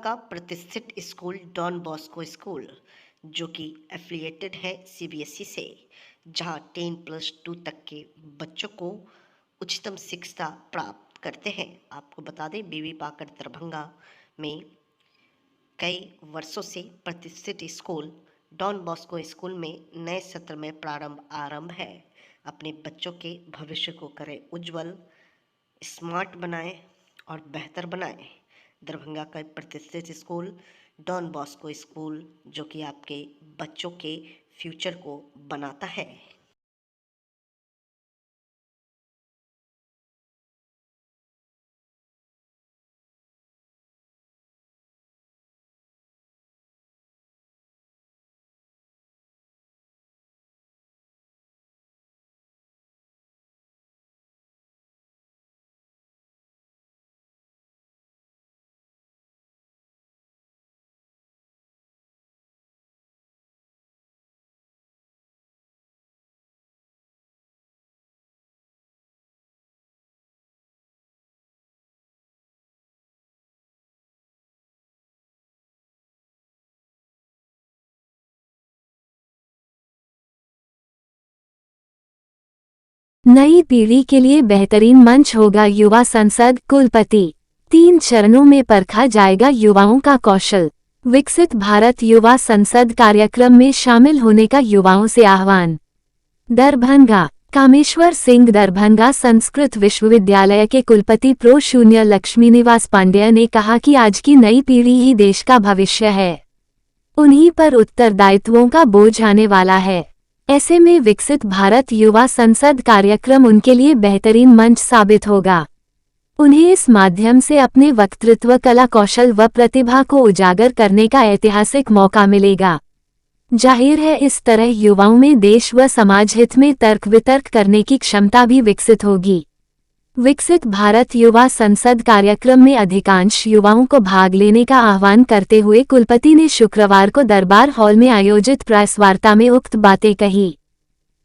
का प्रतिष्ठित school don Bosco school, जो कि एफिलिएटेड है सीबीएसई से, जहां 10+2 तक के बच्चों को उच्चतम शिक्षा प्राप्त करते हैं। आपको बता दें, बीबी पाकर दरभंगा में कई वर्षों से प्रतिष्ठित स्कूल डॉन बॉस्को स्कूल में नए सत्र में आरंभ है। अपने बच्चों के भविष्य को करें उज्जवल, स्मार्ट बनाएं और बेहतर बनाएं। दरभंगा का प्रतिष्ठित स्कूल डॉन बॉस्को स्कूल, जो कि आपके बच्चों के फ्यूचर को बनाता है। नई पीढ़ी के लिए बेहतरीन मंच होगा युवा संसद। कुलपति 3 चरणों में परखा जाएगा युवाओं का कौशल। विकसित भारत युवा संसद कार्यक्रम में शामिल होने का युवाओं से आह्वान। दरभंगा कामेश्वर सिंह दरभंगा संस्कृत विश्वविद्यालय के कुलपति प्रो शून्य लक्ष्मीनिवास पांडेय ने कहा कि आज की नई पीढ़ी ही देश का भविष्य है। उन्हीं पर उत्तरदायित्वों का बोझ आने वाला है। ऐसे में विकसित भारत युवा संसद कार्यक्रम उनके लिए बेहतरीन मंच साबित होगा। उन्हें इस माध्यम से अपने वक्तृत्व, कला कौशल व प्रतिभा को उजागर करने का ऐतिहासिक मौका मिलेगा। जाहिर है, इस तरह युवाओं में देश व समाज हित में तर्क वितर्क करने की क्षमता भी विकसित होगी। विकसित भारत युवा संसद कार्यक्रम में अधिकांश युवाओं को भाग लेने का आह्वान करते हुए कुलपति ने शुक्रवार को दरबार हॉल में आयोजित प्रेस वार्ता में उक्त बातें कही।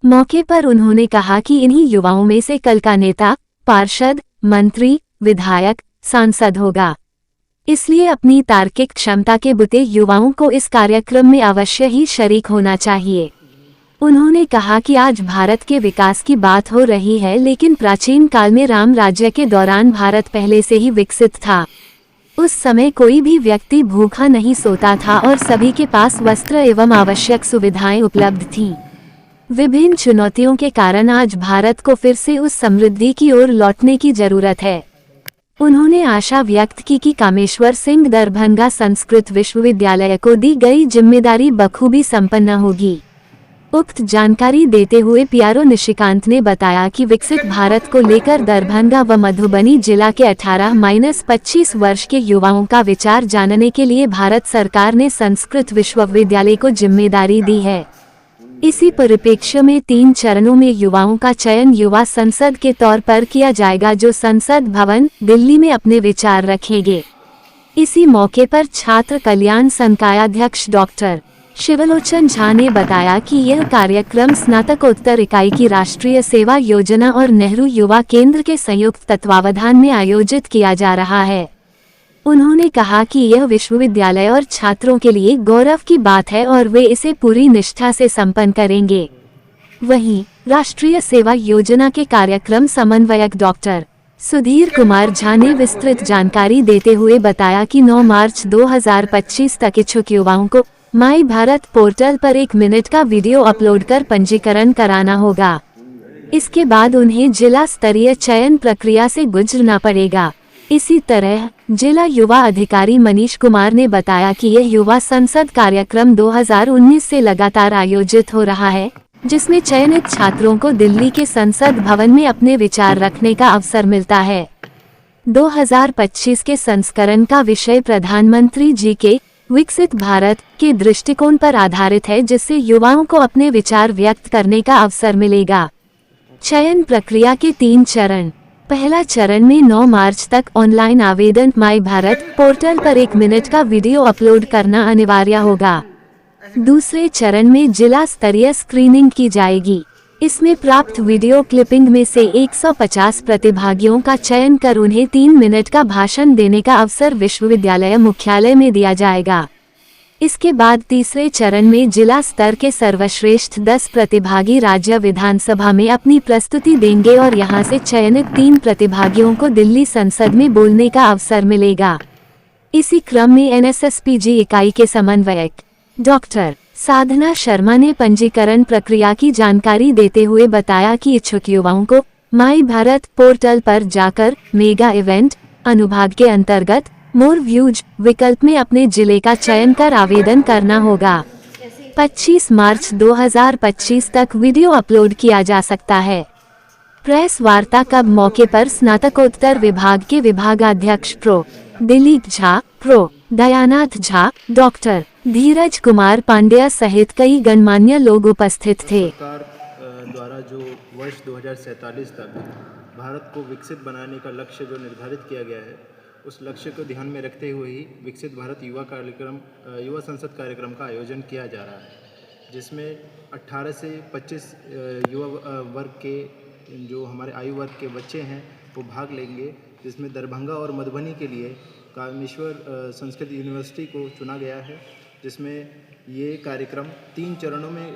मौके पर उन्होंने कहा कि इन्हीं युवाओं में से कल का नेता, पार्षद, मंत्री, विधायक, सांसद होगा। इसलिए अपनी तार्किक क्षमता के बुते युवाओं को इस कार्यक्रम में अवश्य ही शरीक होना चाहिए। उन्होंने कहा कि आज भारत के विकास की बात हो रही है, लेकिन प्राचीन काल में राम राज्य के दौरान भारत पहले से ही विकसित था। उस समय कोई भी व्यक्ति भूखा नहीं सोता था और सभी के पास वस्त्र एवं आवश्यक सुविधाएं उपलब्ध थीं। विभिन्न चुनौतियों के कारण आज भारत को फिर से उस समृद्धि की ओर लौटने की जरूरत है। उन्होंने आशा व्यक्त की कि कामेश्वर सिंह दरभंगा संस्कृत विश्वविद्यालय को दी गई जिम्मेदारी बखूबी संपन्न होगी। उक्त जानकारी देते हुए पीआरओ निशिकांत ने बताया कि विकसित भारत को लेकर दरभंगा व मधुबनी जिला के 18-25 वर्ष के युवाओं का विचार जानने के लिए भारत सरकार ने संस्कृत विश्वविद्यालय को जिम्मेदारी दी है। इसी परिप्रेक्ष्य में 3 चरणों में युवाओं का चयन युवा संसद के तौर पर किया जाएगा, जो संसद भवन दिल्ली में अपने विचार रखेंगे। इसी मौके पर छात्र कल्याण संकायाध्यक्ष डॉक्टर शिवलोचन झा ने बताया कि यह कार्यक्रम स्नातकोत्तर इकाई की राष्ट्रीय सेवा योजना और नेहरू युवा केंद्र के संयुक्त तत्वावधान में आयोजित किया जा रहा है। उन्होंने कहा कि यह विश्वविद्यालय और छात्रों के लिए गौरव की बात है और वे इसे पूरी निष्ठा से संपन्न करेंगे। वहीं राष्ट्रीय सेवा योजना के कार्यक्रम समन्वयक डॉक्टर सुधीर कुमार झा ने विस्तृत जानकारी देते हुए बताया कि 9 मार्च 2025 तक इच्छुक युवाओं को माई भारत पोर्टल पर 1 मिनट का वीडियो अपलोड कर पंजीकरण कराना होगा। इसके बाद उन्हें जिला स्तरीय चयन प्रक्रिया से गुजरना पड़ेगा। इसी तरह जिला युवा अधिकारी मनीष कुमार ने बताया कि यह युवा संसद कार्यक्रम 2019 से लगातार आयोजित हो रहा है, जिसमें चयनित छात्रों को दिल्ली के संसद भवन में अपने विचार रखने का अवसर मिलता है। 2025 के संस्करण का विषय प्रधानमंत्री जी के विकसित भारत के दृष्टिकोण पर आधारित है, जिससे युवाओं को अपने विचार व्यक्त करने का अवसर मिलेगा। चयन प्रक्रिया के 3 चरण। पहला चरण में 9 मार्च तक ऑनलाइन आवेदन माई भारत पोर्टल पर 1 मिनट का वीडियो अपलोड करना अनिवार्य होगा। दूसरे चरण में जिला स्तरीय स्क्रीनिंग की जाएगी। इसमें प्राप्त वीडियो क्लिपिंग में से 150 प्रतिभागियों का चयन कर उन्हें 3 मिनट का भाषण देने का अवसर विश्वविद्यालय मुख्यालय में दिया जाएगा। इसके बाद तीसरे चरण में जिला स्तर के सर्वश्रेष्ठ 10 प्रतिभागी राज्य विधानसभा में अपनी प्रस्तुति देंगे और यहां से चयनित 3 प्रतिभागियों को दिल्ली संसद में बोलने का अवसर मिलेगा। इसी क्रम में एनएसएसपीजी इकाई के समन्वयक डॉक्टर साधना शर्मा ने पंजीकरण प्रक्रिया की जानकारी देते हुए बताया कि इच्छुक युवाओं को माई भारत पोर्टल पर जाकर मेगा इवेंट अनुभाग के अंतर्गत मोर व्यूज विकल्प में अपने जिले का चयन कर आवेदन करना होगा। 25 मार्च 2025 तक वीडियो अपलोड किया जा सकता है। प्रेस वार्ता कब मौके पर स्नातकोत्तर विभाग के विभागाध्यक्ष prof Dilip Jha, prof Dayanath Jha, doctor Dhiraj Kumar Pandya सहित कई गणमान्य लोग उपस्थित थे। सरकार द्वारा जो वर्ष 2047 तक भारत को विकसित बनाने का लक्ष्य जो निर्धारित किया गया है, उस लक्ष्य को ध्यान में रखते हुए ही विकसित भारत युवा संसद कार्यक्रम का आयोजन किया जा रहा है, जिसमें 18 से 25 युवा वर्ग के जो हमारे आयु वर्ग के बच्चे हैं वो भाग लेंगे, जिसमें दरभंगा और मधुबनी के लिए कामेश्वर संस्कृत यूनिवर्सिटी को चुना गया है, जिसमें ये कार्यक्रम 3 चरणों में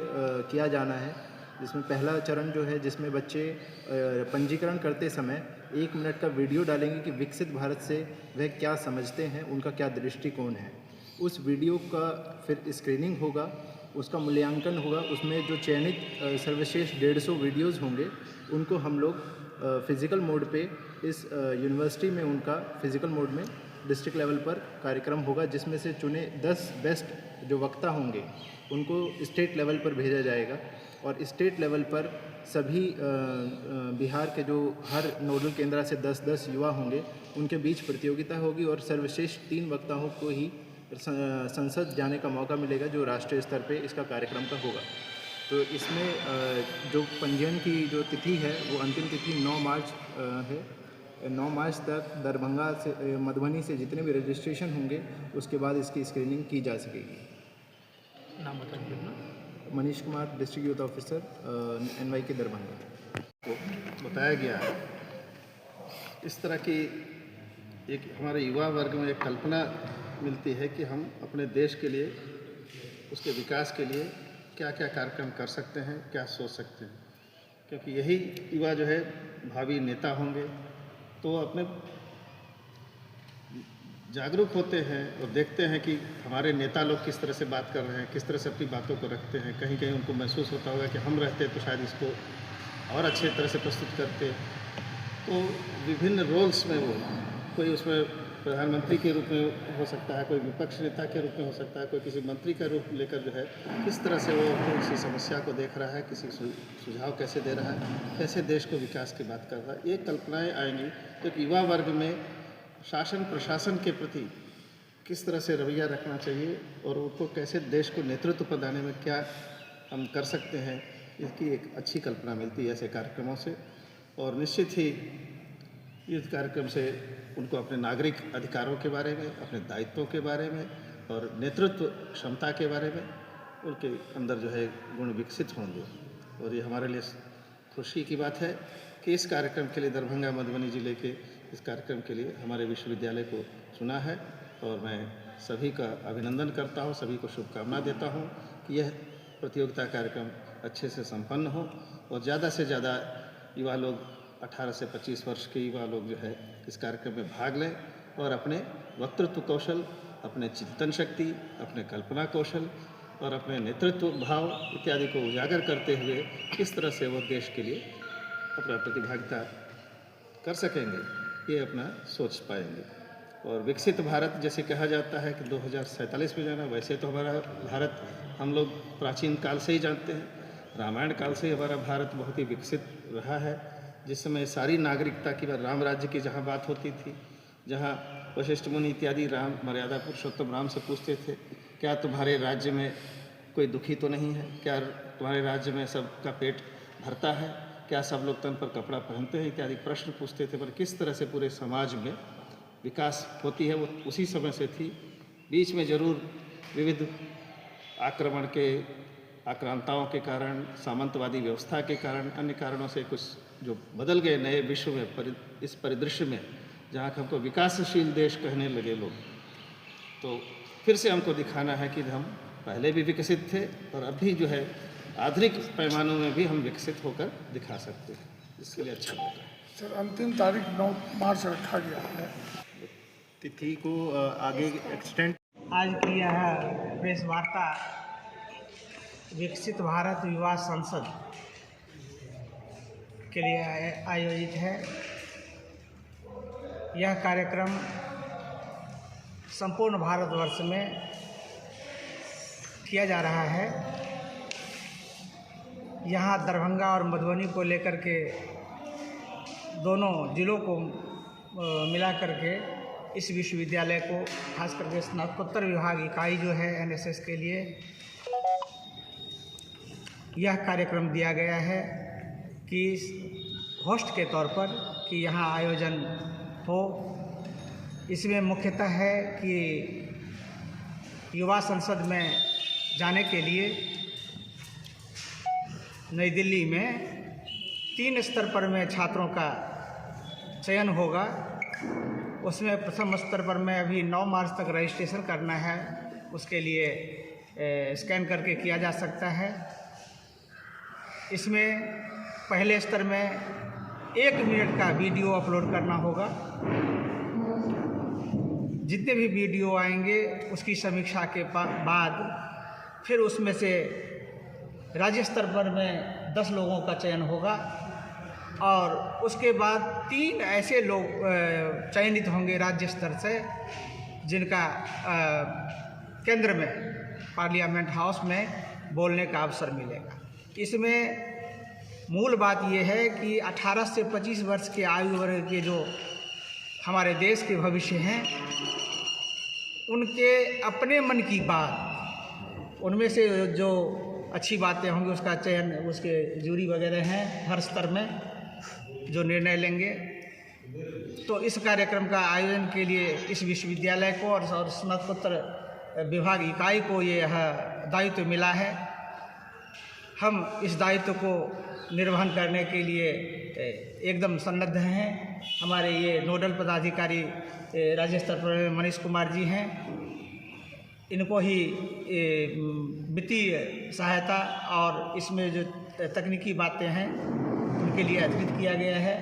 किया जाना है। जिसमें पहला चरण जो है, जिसमें बच्चे पंजीकरण करते समय 1 मिनट का वीडियो डालेंगे कि विकसित भारत से वह क्या समझते हैं, उनका क्या दृष्टिकोण है। उस वीडियो का फिर स्क्रीनिंग होगा, उसका मूल्यांकन होगा। उसमें जो चयनित सर्वश्रेष्ठ 150 वीडियोज़ होंगे, उनको हम लोग फिज़िकल मोड पे इस यूनिवर्सिटी में उनका फिज़िकल मोड में डिस्ट्रिक्ट लेवल पर कार्यक्रम होगा, जिसमें से चुने 10 बेस्ट जो वक्ता होंगे उनको स्टेट लेवल पर भेजा जाएगा। और स्टेट लेवल पर सभी बिहार के जो हर नोडल केंद्र से 10-10 युवा होंगे, उनके बीच प्रतियोगिता होगी और सर्वश्रेष्ठ 3 वक्ताओं को ही संसद जाने का मौका मिलेगा, जो राष्ट्रीय स्तर पे इसका कार्यक्रम का होगा। तो इसमें जो पंजीयन की जो तिथि है, वो अंतिम तिथि 9 मार्च है। 9 मार्च तक दरभंगा से मधुबनी से जितने भी रजिस्ट्रेशन होंगे, उसके बाद इसकी स्क्रीनिंग की जा सकेगी। नाम बताइए। Manish Kumar, district youth officer NY के दरभंगा। को बताया गया है, इस तरह की एक हमारे युवा वर्ग में एक कल्पना मिलती है कि हम अपने देश के लिए, उसके विकास के लिए क्या क्या कार्यक्रम कर सकते हैं, क्या सोच सकते हैं, क्योंकि यही युवा जो है भावी नेता होंगे। तो अपने जागरूक होते हैं और देखते हैं कि हमारे नेता लोग किस तरह से बात कर रहे हैं, किस तरह से अपनी बातों को रखते हैं। कहीं कहीं उनको महसूस होता होगा कि हम रहते तो शायद इसको और अच्छे तरह से प्रस्तुत करते। तो विभिन्न रोल्स में वो, कोई उसमें प्रधानमंत्री के रूप में हो सकता है, कोई विपक्ष नेता के रूप में हो सकता है, कोई किसी मंत्री का रूप लेकर जो है किस तरह से वो किसी समस्या को देख रहा है, किसी सुझाव कैसे दे रहा है, कैसे देश को विकास की बात कर रहा है। ये कल्पनाएँ आएंगी। तो युवा वर्ग में शासन प्रशासन के प्रति किस तरह से रवैया रखना चाहिए और उनको कैसे देश को नेतृत्व प्रदान में क्या हम कर सकते हैं, इसकी एक अच्छी कल्पना मिलती है ऐसे कार्यक्रमों से। और निश्चित ही इस कार्यक्रम से उनको अपने नागरिक अधिकारों के बारे में, अपने दायित्वों के बारे में और नेतृत्व क्षमता के बारे में उनके अंदर जो है गुण विकसित होंगे। और ये हमारे लिए खुशी की बात है कि इस कार्यक्रम के लिए दरभंगा मधुबनी जिले के इस कार्यक्रम के लिए हमारे विश्वविद्यालय को चुना है। और मैं सभी का अभिनंदन करता हूँ, सभी को शुभकामना देता हूँ कि यह प्रतियोगिता कार्यक्रम अच्छे से संपन्न हो और ज़्यादा से ज़्यादा युवा लोग 18 से 25 वर्ष के युवा लोग जो है इस कार्यक्रम में भाग लें और अपने वक्तृत्व कौशल, अपने चिंतन शक्ति, अपने कल्पना कौशल और अपने नेतृत्व भाव इत्यादि को उजागर करते हुए किस तरह से वो देश के लिए अपना प्रतिभागिता कर सकेंगे, ये अपना सोच पाएंगे। और विकसित भारत जैसे कहा जाता है कि 2047 में जाना, वैसे तो हमारा भारत हम लोग प्राचीन काल से ही जानते हैं, रामायण काल से ही हमारा भारत बहुत ही विकसित रहा है। जिस समय सारी नागरिकता की राम राज्य की जहाँ बात होती थी, जहाँ वशिष्ठ मुनि इत्यादि राम मर्यादा पुरुषोत्तम राम से पूछते थे, क्या तुम्हारे राज्य में कोई दुखी तो नहीं है, क्या तुम्हारे राज्य में सबका पेट भरता है, क्या सब लोग तन पर कपड़ा पहनते हैं इत्यादि प्रश्न पूछते थे। पर किस तरह से पूरे समाज में विकास होती है वो उसी समय से थी। बीच में जरूर विविध आक्रमण के आक्रांताओं के कारण, सामंतवादी व्यवस्था के कारण, अन्य कारणों से कुछ जो बदल गए नए विश्व में, इस परिदृश्य में जहाँ हमको विकासशील देश कहने लगे लोग, तो फिर से हमको दिखाना है कि हम पहले भी विकसित थे और अभी जो है आधुनिक पैमानों में भी हम विकसित होकर दिखा सकते हैं। इसके लिए अच्छा मौका है। सर, अंतिम तारीख 9 मार्च रखा गया है। तिथि को आगे एक्सटेंड। आज की यह प्रेस वार्ता विकसित भारत युवा संसद के लिए आयोजित है। यह कार्यक्रम संपूर्ण भारतवर्ष में किया जा रहा है। यहाँ दरभंगा और मधुबनी को लेकर के दोनों जिलों को मिला करके इस विश्वविद्यालय को, खास करके स्नातकोत्तर विभाग इकाई जो है एनएसएस के लिए यह कार्यक्रम दिया गया है कि होस्ट के तौर पर कि यहाँ आयोजन हो। इसमें मुख्यतः है कि युवा संसद में जाने के लिए नई दिल्ली में 3 स्तर पर में छात्रों का चयन होगा। उसमें प्रथम स्तर पर में अभी 9 मार्च तक रजिस्ट्रेशन करना है, उसके लिए स्कैन करके किया जा सकता है। इसमें पहले स्तर में 1 मिनट का वीडियो अपलोड करना होगा। जितने भी वीडियो आएंगे उसकी समीक्षा के बाद फिर उसमें से राज्य स्तर पर में 10 लोगों का चयन होगा और उसके बाद 3 ऐसे लोग चयनित होंगे राज्य स्तर से जिनका केंद्र में पार्लियामेंट हाउस में बोलने का अवसर मिलेगा। इसमें मूल बात यह है कि 18 से 25 वर्ष के आयु वर्ग के जो हमारे देश के भविष्य हैं, उनके अपने मन की बात, उनमें से जो अच्छी बातें होंगी उसका चयन, उसके जूरी वगैरह हैं हर स्तर में जो निर्णय लेंगे। तो इस कार्यक्रम का आयोजन के लिए इस विश्वविद्यालय को और स्नातकोत्तर विभाग इकाई को ये दायित्व मिला है। हम इस दायित्व को निर्वहन करने के लिए एकदम सन्नद्ध हैं। हमारे ये नोडल पदाधिकारी राज्य स्तर पर मनीष कुमार जी हैं। इनको ही वित्तीय सहायता और इसमें जो तकनीकी बातें हैं उनके लिए अतिरिक्त किया गया है।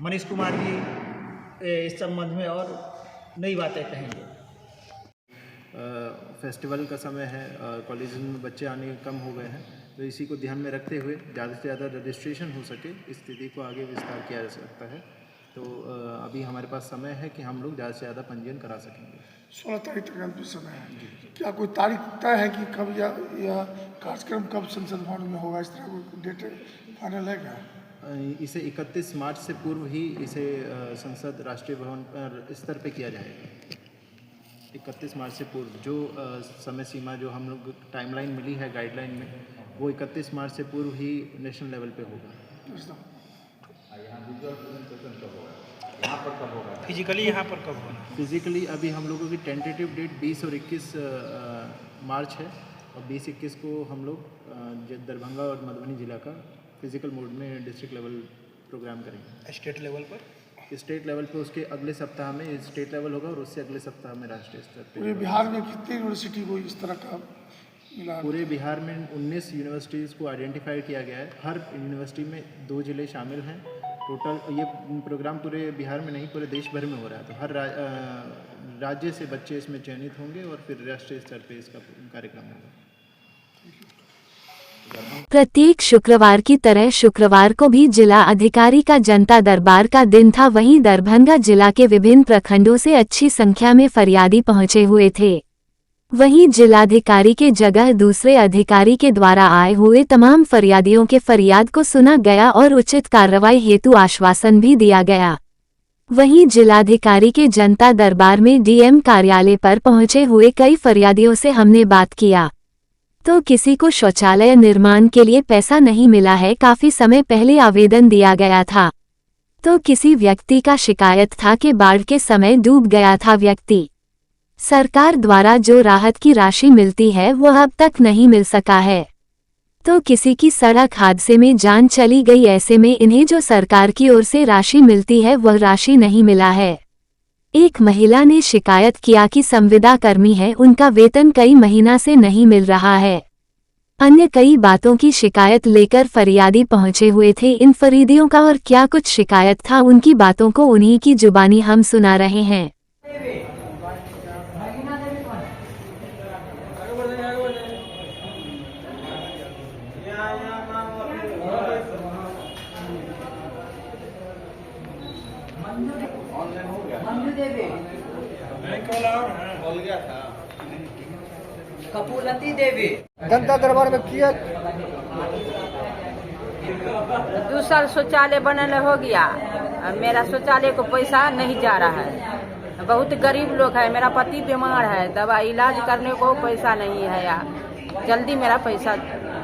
मनीष कुमार जी इस संबंध में और नई बातें कहेंगे। फेस्टिवल का समय है, कॉलेज में बच्चे आने कम हो गए हैं, तो इसी को ध्यान में रखते हुए ज़्यादा से ज़्यादा रजिस्ट्रेशन हो सके, इस स्थिति को आगे विस्तार किया जा सकता है। तो अभी हमारे पास समय है कि हम लोग ज़्यादा से ज़्यादा पंजीयन करा सकेंगे। 16 तारीख तक अंतिम समय है। क्या कोई तारीख तय है कि कब यह कार्यक्रम कब संसद भवन में होगा? इस तरह कोई डेट फाइनल है क्या? इसे 31 मार्च से पूर्व ही इसे संसद राष्ट्रीय भवन स्तर पे किया जाएगा। 31 मार्च से पूर्व जो समय सीमा जो हम लोग टाइमलाइन मिली है गाइडलाइन में, वो 31 मार्च से पूर्व ही नेशनल लेवल पे होगा। फिजिकली यहाँ पर कब होना? फिजिकली अभी हम लोगों की टेंटेटिव डेट 20 और 21 मार्च है और 20-21 को हम लोग दरभंगा और मधुबनी जिला का फिजिकल मोड में डिस्ट्रिक्ट लेवल प्रोग्राम करेंगे। स्टेट लेवल पर? स्टेट लेवल पे उसके अगले सप्ताह में स्टेट लेवल होगा और उससे अगले सप्ताह में राष्ट्रीय स्तर पे। पूरे बिहार में कितनी यूनिवर्सिटी को इस तरह का मिला? पूरे बिहार में 19 यूनिवर्सिटीज़ को आइडेंटिफाई किया गया है। हर यूनिवर्सिटी में 2 जिले शामिल हैं। टोटल ये प्रोग्राम पूरे बिहार में नहीं, पूरे देश भर में हो रहा है। तो हर राज्य से बच्चे इसमें चयनित होंगे और फिर राष्ट्रीय स्तर पे इसका कार्यक्रम होगा। प्रत्येक शुक्रवार की तरह शुक्रवार को भी जिला अधिकारी का जनता दरबार का दिन था। वहीं दरभंगा जिला के विभिन्न प्रखंडों से अच्छी संख्या में फरियादी पहुंचे हुए थे। वहीं जिलाधिकारी के जगह दूसरे अधिकारी के द्वारा आए हुए तमाम फरियादियों के फरियाद को सुना गया और उचित कार्रवाई हेतु आश्वासन भी दिया गया। वहीं जिलाधिकारी के जनता दरबार में डीएम कार्यालय पर पहुंचे हुए कई फरियादियों से हमने बात किया तो किसी को शौचालय निर्माण के लिए पैसा नहीं मिला है, काफी समय पहले आवेदन दिया गया था। तो किसी व्यक्ति का शिकायत था कि बाढ़ के समय डूब गया था व्यक्ति। सरकार द्वारा जो राहत की राशि मिलती है वह अब तक नहीं मिल सका है। तो किसी की सड़क हादसे में जान चली गई। ऐसे में इन्हें जो सरकार की ओर से राशि मिलती है वह राशि नहीं मिला है। एक महिला ने शिकायत किया कि संविदा कर्मी है, उनका वेतन कई महीना से नहीं मिल रहा है। अन्य कई बातों की शिकायत लेकर फरियादी पहुंचे हुए थे। इन फरीदियों का और क्या कुछ शिकायत था, उनकी बातों को उन्हीं की जुबानी हम सुना रहे हैं। कपूरलती देवी जनता दरबार में किया 2 साल शौचालय बनल हो गया। मेरा शौचालय को पैसा नहीं जा रहा है। बहुत गरीब लोग है, मेरा पति बीमार है, दवा इलाज करने को पैसा नहीं है यार। जल्दी मेरा पैसा।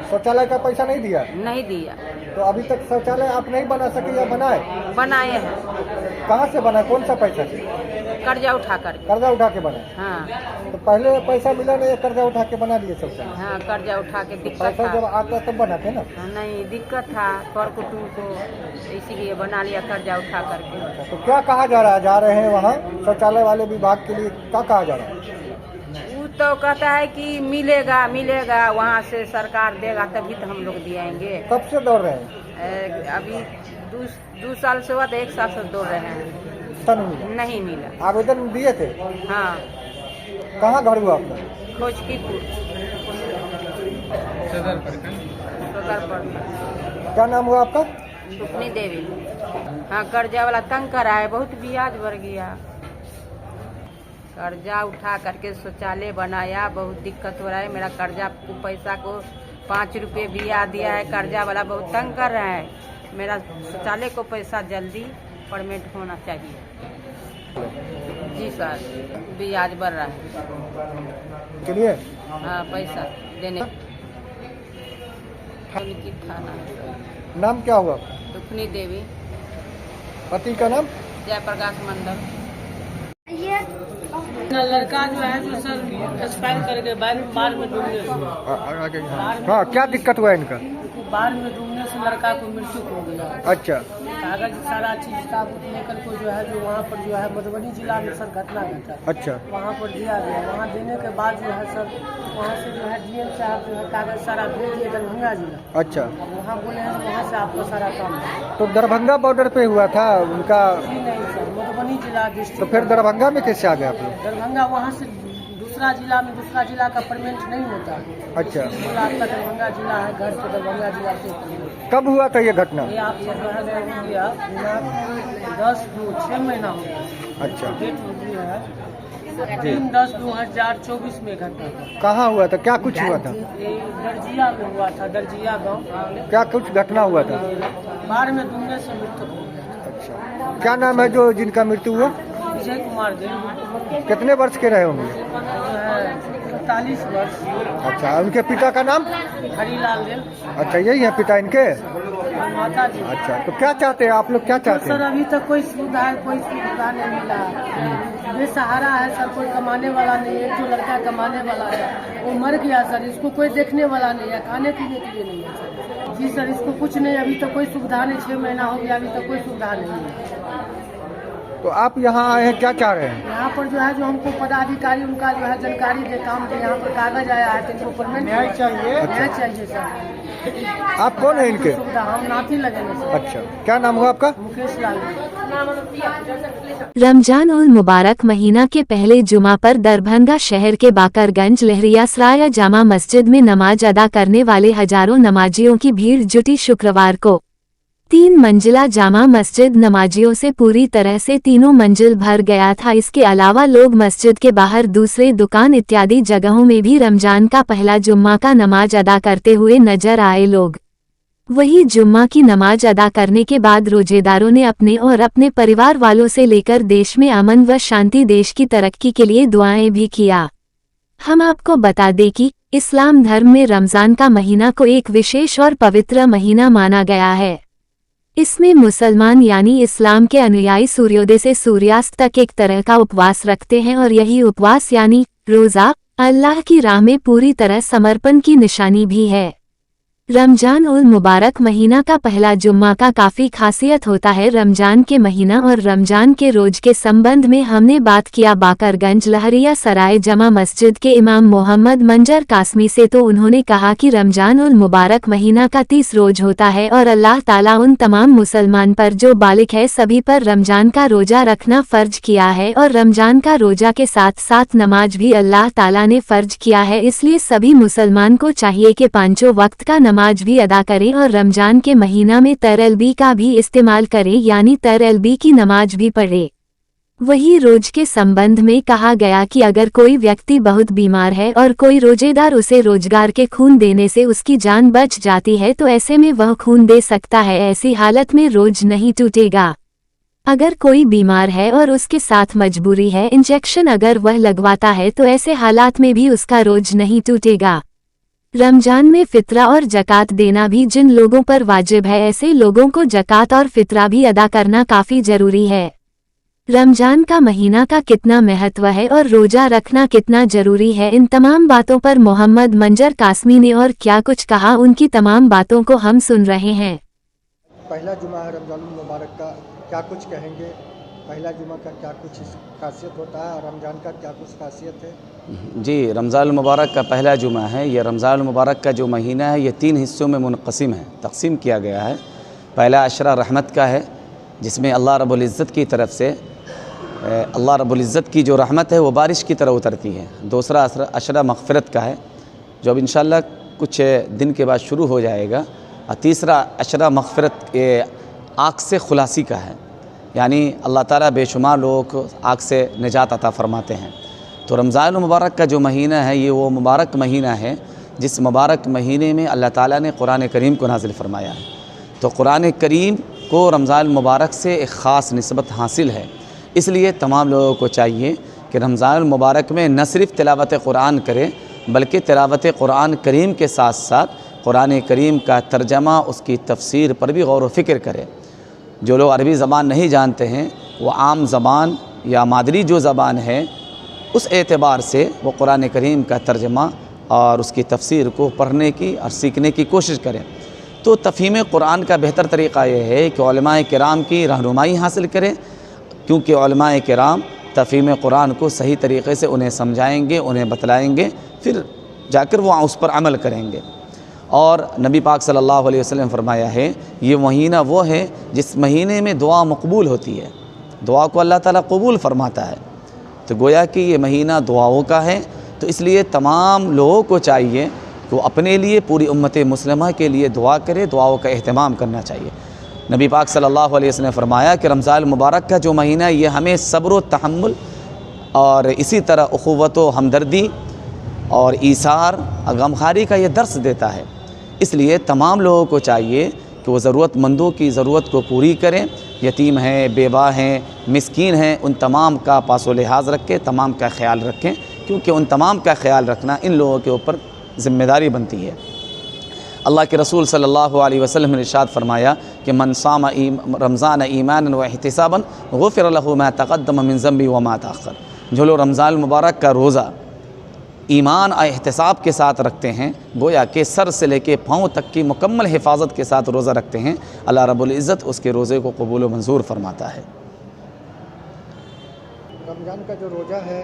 शौचालय का पैसा नहीं दिया? नहीं दिया। तो अभी तक शौचालय आप नहीं बना सके या बनाए? बनाए हैं। कहाँ से बना, कौन सा पैसा से? कर्जा उठा कर। कर्जा उठा के बना? हाँ। तो पहले पैसा मिला नहीं, कर्जा उठा के बना लिए शौचालय? हाँ, कर्जा उठा के दिक्कत पैसा था। जब आता तब बनाते ना? नहीं, दिक्कत था कर कुटुम को, इसीलिए बना लिया कर्जा उठा करके। तो क्या कहा जा रहा है, जा रहे हैं वहाँ शौचालय वाले विभाग के लिए, क्या कहा जा रहा है? वो तो कहता है कि मिलेगा मिलेगा, वहाँ से सरकार देगा तभी तो हम लोग दिएंगे। कब से दौड़ रहे हैं? अभी 2 साल से हुआ तो 1 साल से दौड़ रहे हैं। नहीं मिला? नहीं मिला। आवेदन दिए थे? हाँ। कहाँ घर हुआ आपका? खोजकीपुर सदर प्रखंड। क्या नाम हुआ आपका? सुपनी देवी। हाँ, कर्जा वाला तंग करा है, बहुत ब्याज बढ़ गया। कर्जा उठा करके शौचालय बनाया, बहुत दिक्कत हो रहा है। मेरा कर्जा को पैसा को 5 रुपये ब्याज दिया है। कर्जा वाला बहुत तंग कर रहा है। मेरा शौचालय को पैसा जल्दी पेमेंट होना चाहिए। जी सर, ब्याज बढ़ रहा है। चलिए। हाँ, पैसा देने की थाना है। नाम क्या हुआ? सुपनी देवी। पति का नाम? जयप्रकाश मंडल। लड़का जो है जो सर एक्सपायर करके बाढ़ में डूबने से। हाँ, क्या दिक्कत हुआ इनका? बाढ़ में डूबने से लड़का को मृत्यु हो गया। अच्छा। कागज सारा चीज साबुत लेकर को जो है जो वहाँ पर जो है मधुबनी जिला में सर घटना घटा। अच्छा। वहाँ पर दिया गया। वहाँ देने के बाद जो है सर वहाँ से जो है डीएम साहब जो है कागज सारा भेज दिए दरभंगा जिला। अच्छा। वहाँ बोले हैं वहाँ से आपको सारा काम है। तो दरभंगा बॉर्डर पे हुआ था उनका? जी नहीं सर, मधुबनी जिला तो डिस्ट्रिक्ट। फिर दरभंगा में कैसे आ गए आप लोग? दरभंगा वहाँ से दूसरा जिला का परमेंट नहीं होता। अच्छा। आपका दरभंगा जिला है, घर से दरभंगा जिला से। कब हुआ था ये घटना? ये आपका जो है हो गया 10-6 महीना हो गया। अच्छा। डेट हो गई है 3/10/2024 में घटना था। कहाँ हुआ था, क्या कुछ हुआ था? ये दर्जिया में हुआ था, दर्जिया गाँव। क्या कुछ घटना हुआ था? बाढ़ में डूबने से मृत्यु हो गया। अच्छा। क्या नाम है जो जिनका मृत्यु हुआ? विजय कुमार देव। कितने वर्ष के रहे होंगे? जो है 45 वर्ष। अच्छा। उनके पिता का नाम? हरीलाल देव। अच्छा, यही है पिता इनके? माता जी। अच्छा। तो क्या चाहते हैं आप लोग, क्या चाहते सर हैं? अभी तक कोई सुविधा नहीं मिला। बेसहारा है सर, कोई कमाने वाला नहीं है। जो लड़का कमाने वाला है वो मर गया सर, इसको कोई देखने वाला नहीं है, खाने पीने के लिए नहीं है सर। जी सर, इसको कुछ नहीं, अभी तक कोई सुविधा नहीं। 6 महीना हो गया, अभी तक कोई सुविधा नहीं है। तो आप यहाँ आए हैं, क्या चाह रहे हैं? यहाँ पर जो है जो हमको पदाधिकारी उनका जो है जानकारी दे काम दे। यहाँ पर कागज आया है तो इनको परमेंट न्याय चाहिए। न्याय चाहिए सर। आप कौन है इनके? सुविधा हम नाती लगेंगे सर। अच्छा। क्या नाम हुआ आपका? मुकेश लाल। रमजान उल मुबारक महीना के पहले जुमा पर दरभंगा शहर के बाकरगंज लहरियासराय जामा मस्जिद में नमाज अदा करने वाले हजारों नमाजियों की भीड़ जुटी। शुक्रवार को 3 मंजिला जामा मस्जिद नमाजियों से पूरी तरह से 3 मंजिल भर गया था। इसके अलावा लोग मस्जिद के बाहर दूसरे दुकान इत्यादि जगहों में भी रमजान का पहला जुम्मा का नमाज अदा करते हुए नजर आए लोग। वही जुम्मा की नमाज अदा करने के बाद रोजेदारों ने अपने और अपने परिवार वालों से लेकर देश में अमन व शांति, देश की तरक्की के लिए दुआएं भी किया। हम आपको बता दें कि इस्लाम धर्म में रमजान का महीना को एक विशेष और पवित्र महीना माना गया है। इसमें मुसलमान यानी इस्लाम के अनुयायी सूर्योदय से सूर्यास्त तक एक तरह का उपवास रखते हैं और यही उपवास यानी रोजा अल्लाह की राह में पूरी तरह समर्पण की निशानी भी है। रमजान उल मुबारक महीना का पहला जुम्मा का काफ़ी खासियत होता है। रमजान के महीना और रमजान के रोज के संबंध में हमने बात किया बाकरगंज लहरिया सराय जमा मस्जिद के इमाम मोहम्मद मंजर कासमी से, तो उन्होंने कहा कि रमजान उल मुबारक महीना का 30 रोज होता है और अल्लाह ताला उन तमाम मुसलमान पर जो बालिग है सभी पर रमजान का रोजा रखना फर्ज किया है, और रमजान का रोजा के साथ साथ नमाज भी अल्लाह ताला ने फर्ज किया है। इसलिए सभी मुसलमान को चाहिए कि पांचों वक्त का नमाज भी अदा करें और रमजान के महीना में तरलबी का भी इस्तेमाल करें, यानी तरलबी की नमाज भी पढ़े। वही रोज के संबंध में कहा गया कि अगर कोई व्यक्ति बहुत बीमार है और कोई रोजेदार उसे रोजगार के खून देने से उसकी जान बच जाती है तो ऐसे में वह खून दे सकता है, ऐसी हालत में रोज नहीं टूटेगा। अगर कोई बीमार है और उसके साथ मजबूरी है इंजेक्शन अगर वह लगवाता है तो ऐसे हालात में भी उसका रोज नहीं टूटेगा। रमजान में फितरा और जकात देना भी जिन लोगों पर वाजिब है ऐसे लोगों को जकात और फितरा भी अदा करना काफी जरूरी है। रमजान का महीना का कितना महत्व है और रोजा रखना कितना जरूरी है, इन तमाम बातों पर मोहम्मद मंजर कासमी ने और क्या कुछ कहा, उनकी तमाम बातों को हम सुन रहे हैं। पहला जुमा है रमजान मुबारक का, क्या कुछ कहेंगे? पहला जुमा का क्या कुछ खासियत होता है और रमज़ान का क्या कुछ खासियत है? जी, रमज़ान मुबारक का पहला जुमा है। यह रमज़ान मुबारक का जो महीना है ये 3 हिस्सों में मुनक़सिम है, तक़सीम किया गया है। पहला अशरा रहमत का है जिसमें अल्लाह रब्बुल इज़्ज़त की तरफ से अल्लाह रब्बुल इज़्ज़त की जो रहमत है वो बारिश की तरह उतरती है। दूसरा अशरा मग़फ़िरत का है जो अब इंशाअल्लाह कुछ दिन के बाद शुरू हो जाएगा। और तीसरा अशरा मग़फ़िरत आग से खुलासी का है, यानी अल्लाह ताला बेशुमार लोगों को आग से निजात अता फ़रमाते हैं। तो रमज़ान मुबारक का जो महीना है ये वो मुबारक महीना है जिस मुबारक महीने में अल्लाह ताला ने कुरान करीम को नाज़िल फ़रमाया है। तो कुरान करीम को रमज़ान मुबारक से एक ख़ास निस्बत हासिल है, इसलिए तमाम लोगों को चाहिए कि रमज़ान मुबारक में न सिर्फ़ तिलावत कुरान करें बल्कि तिलावत कुरान करीम के साथ साथ कुरान करीम का तर्जमा उसकी तफसीर पर भी गौर व फ़िक्र करें। जो लोग अरबी ज़बान नहीं जानते हैं वो आम ज़बान या मादरी जो ज़बान है उस एतबार से वो कुरान करीम का तर्जमा और उसकी तफसीर को पढ़ने की और सीखने की कोशिश करें। तो तफ़हीम कुरान का बेहतर तरीक़ा ये है कि उलमाए किराम की रहनुमाई हासिल करें, क्योंकि उलमाए किराम तफ़हीम कुरान को सही तरीक़े से उन्हें समझाएंगे, उन्हें बतलाएंगे, फिर जाकर वो उस पर अमल करेंगे। और नबी पाक सल्लल्लाहु अलैहि वसल्लम फरमाया है ये महीना वो है जिस महीने में दुआ मकबूल होती है, दुआ को अल्लाह ताला कबूल फरमाता है। तो गोया कि ये महीना दुआओं का है, तो इसलिए तमाम लोगों को चाहिए कि वो अपने लिए, पूरी उम्मत मुस्लिमा के लिए दुआ करे, दुआओं का अहतमाम करना चाहिए। नबी पाक सल्लल्लाहु अलैहि वसल्लम ने फरमाया कि रमज़ान मुबारक का जो महीना है ये हमें सब्र व तहम्मुल और इसी तरह उख़ुव्वत व हमदर्दी और ईसार और गमखारी का ये दर्स देता है। इसलिए तमाम लोगों को चाहिए कि वो ज़रूरतमंदों की ज़रूरत को पूरी करें, यतीम हैं, बेवा हैं, मिस्कीन हैं, उन तमाम का पासो लिहाज रखें, तमाम का ख्याल रखें, क्योंकि उन तमाम का ख्याल रखना इन लोगों के ऊपर ज़िम्मेदारी बनती है। अल्लाह के रसूल सल्लल्लाहु अलैहि वसल्लम ने इरशाद फरमाया कि मन सामा रमज़ान ईमानन व इहतिसाबन गुफ़िर लहु मा तक़द्दम मिन ज़ंबी व मा तअख़्ख़र। जो लोग रमज़ान मुबारक का रोज़ा ईमान और एहतिसाब के साथ रखते हैं, गोया के सर से लेके पाँव तक की मुकम्मल हिफाजत के साथ रोज़ा रखते हैं, अल्लाह रब्बुल इज़्ज़त उसके रोज़े को कबूल व मंजूर फरमाता है। रमज़ान का जो रोज़ा है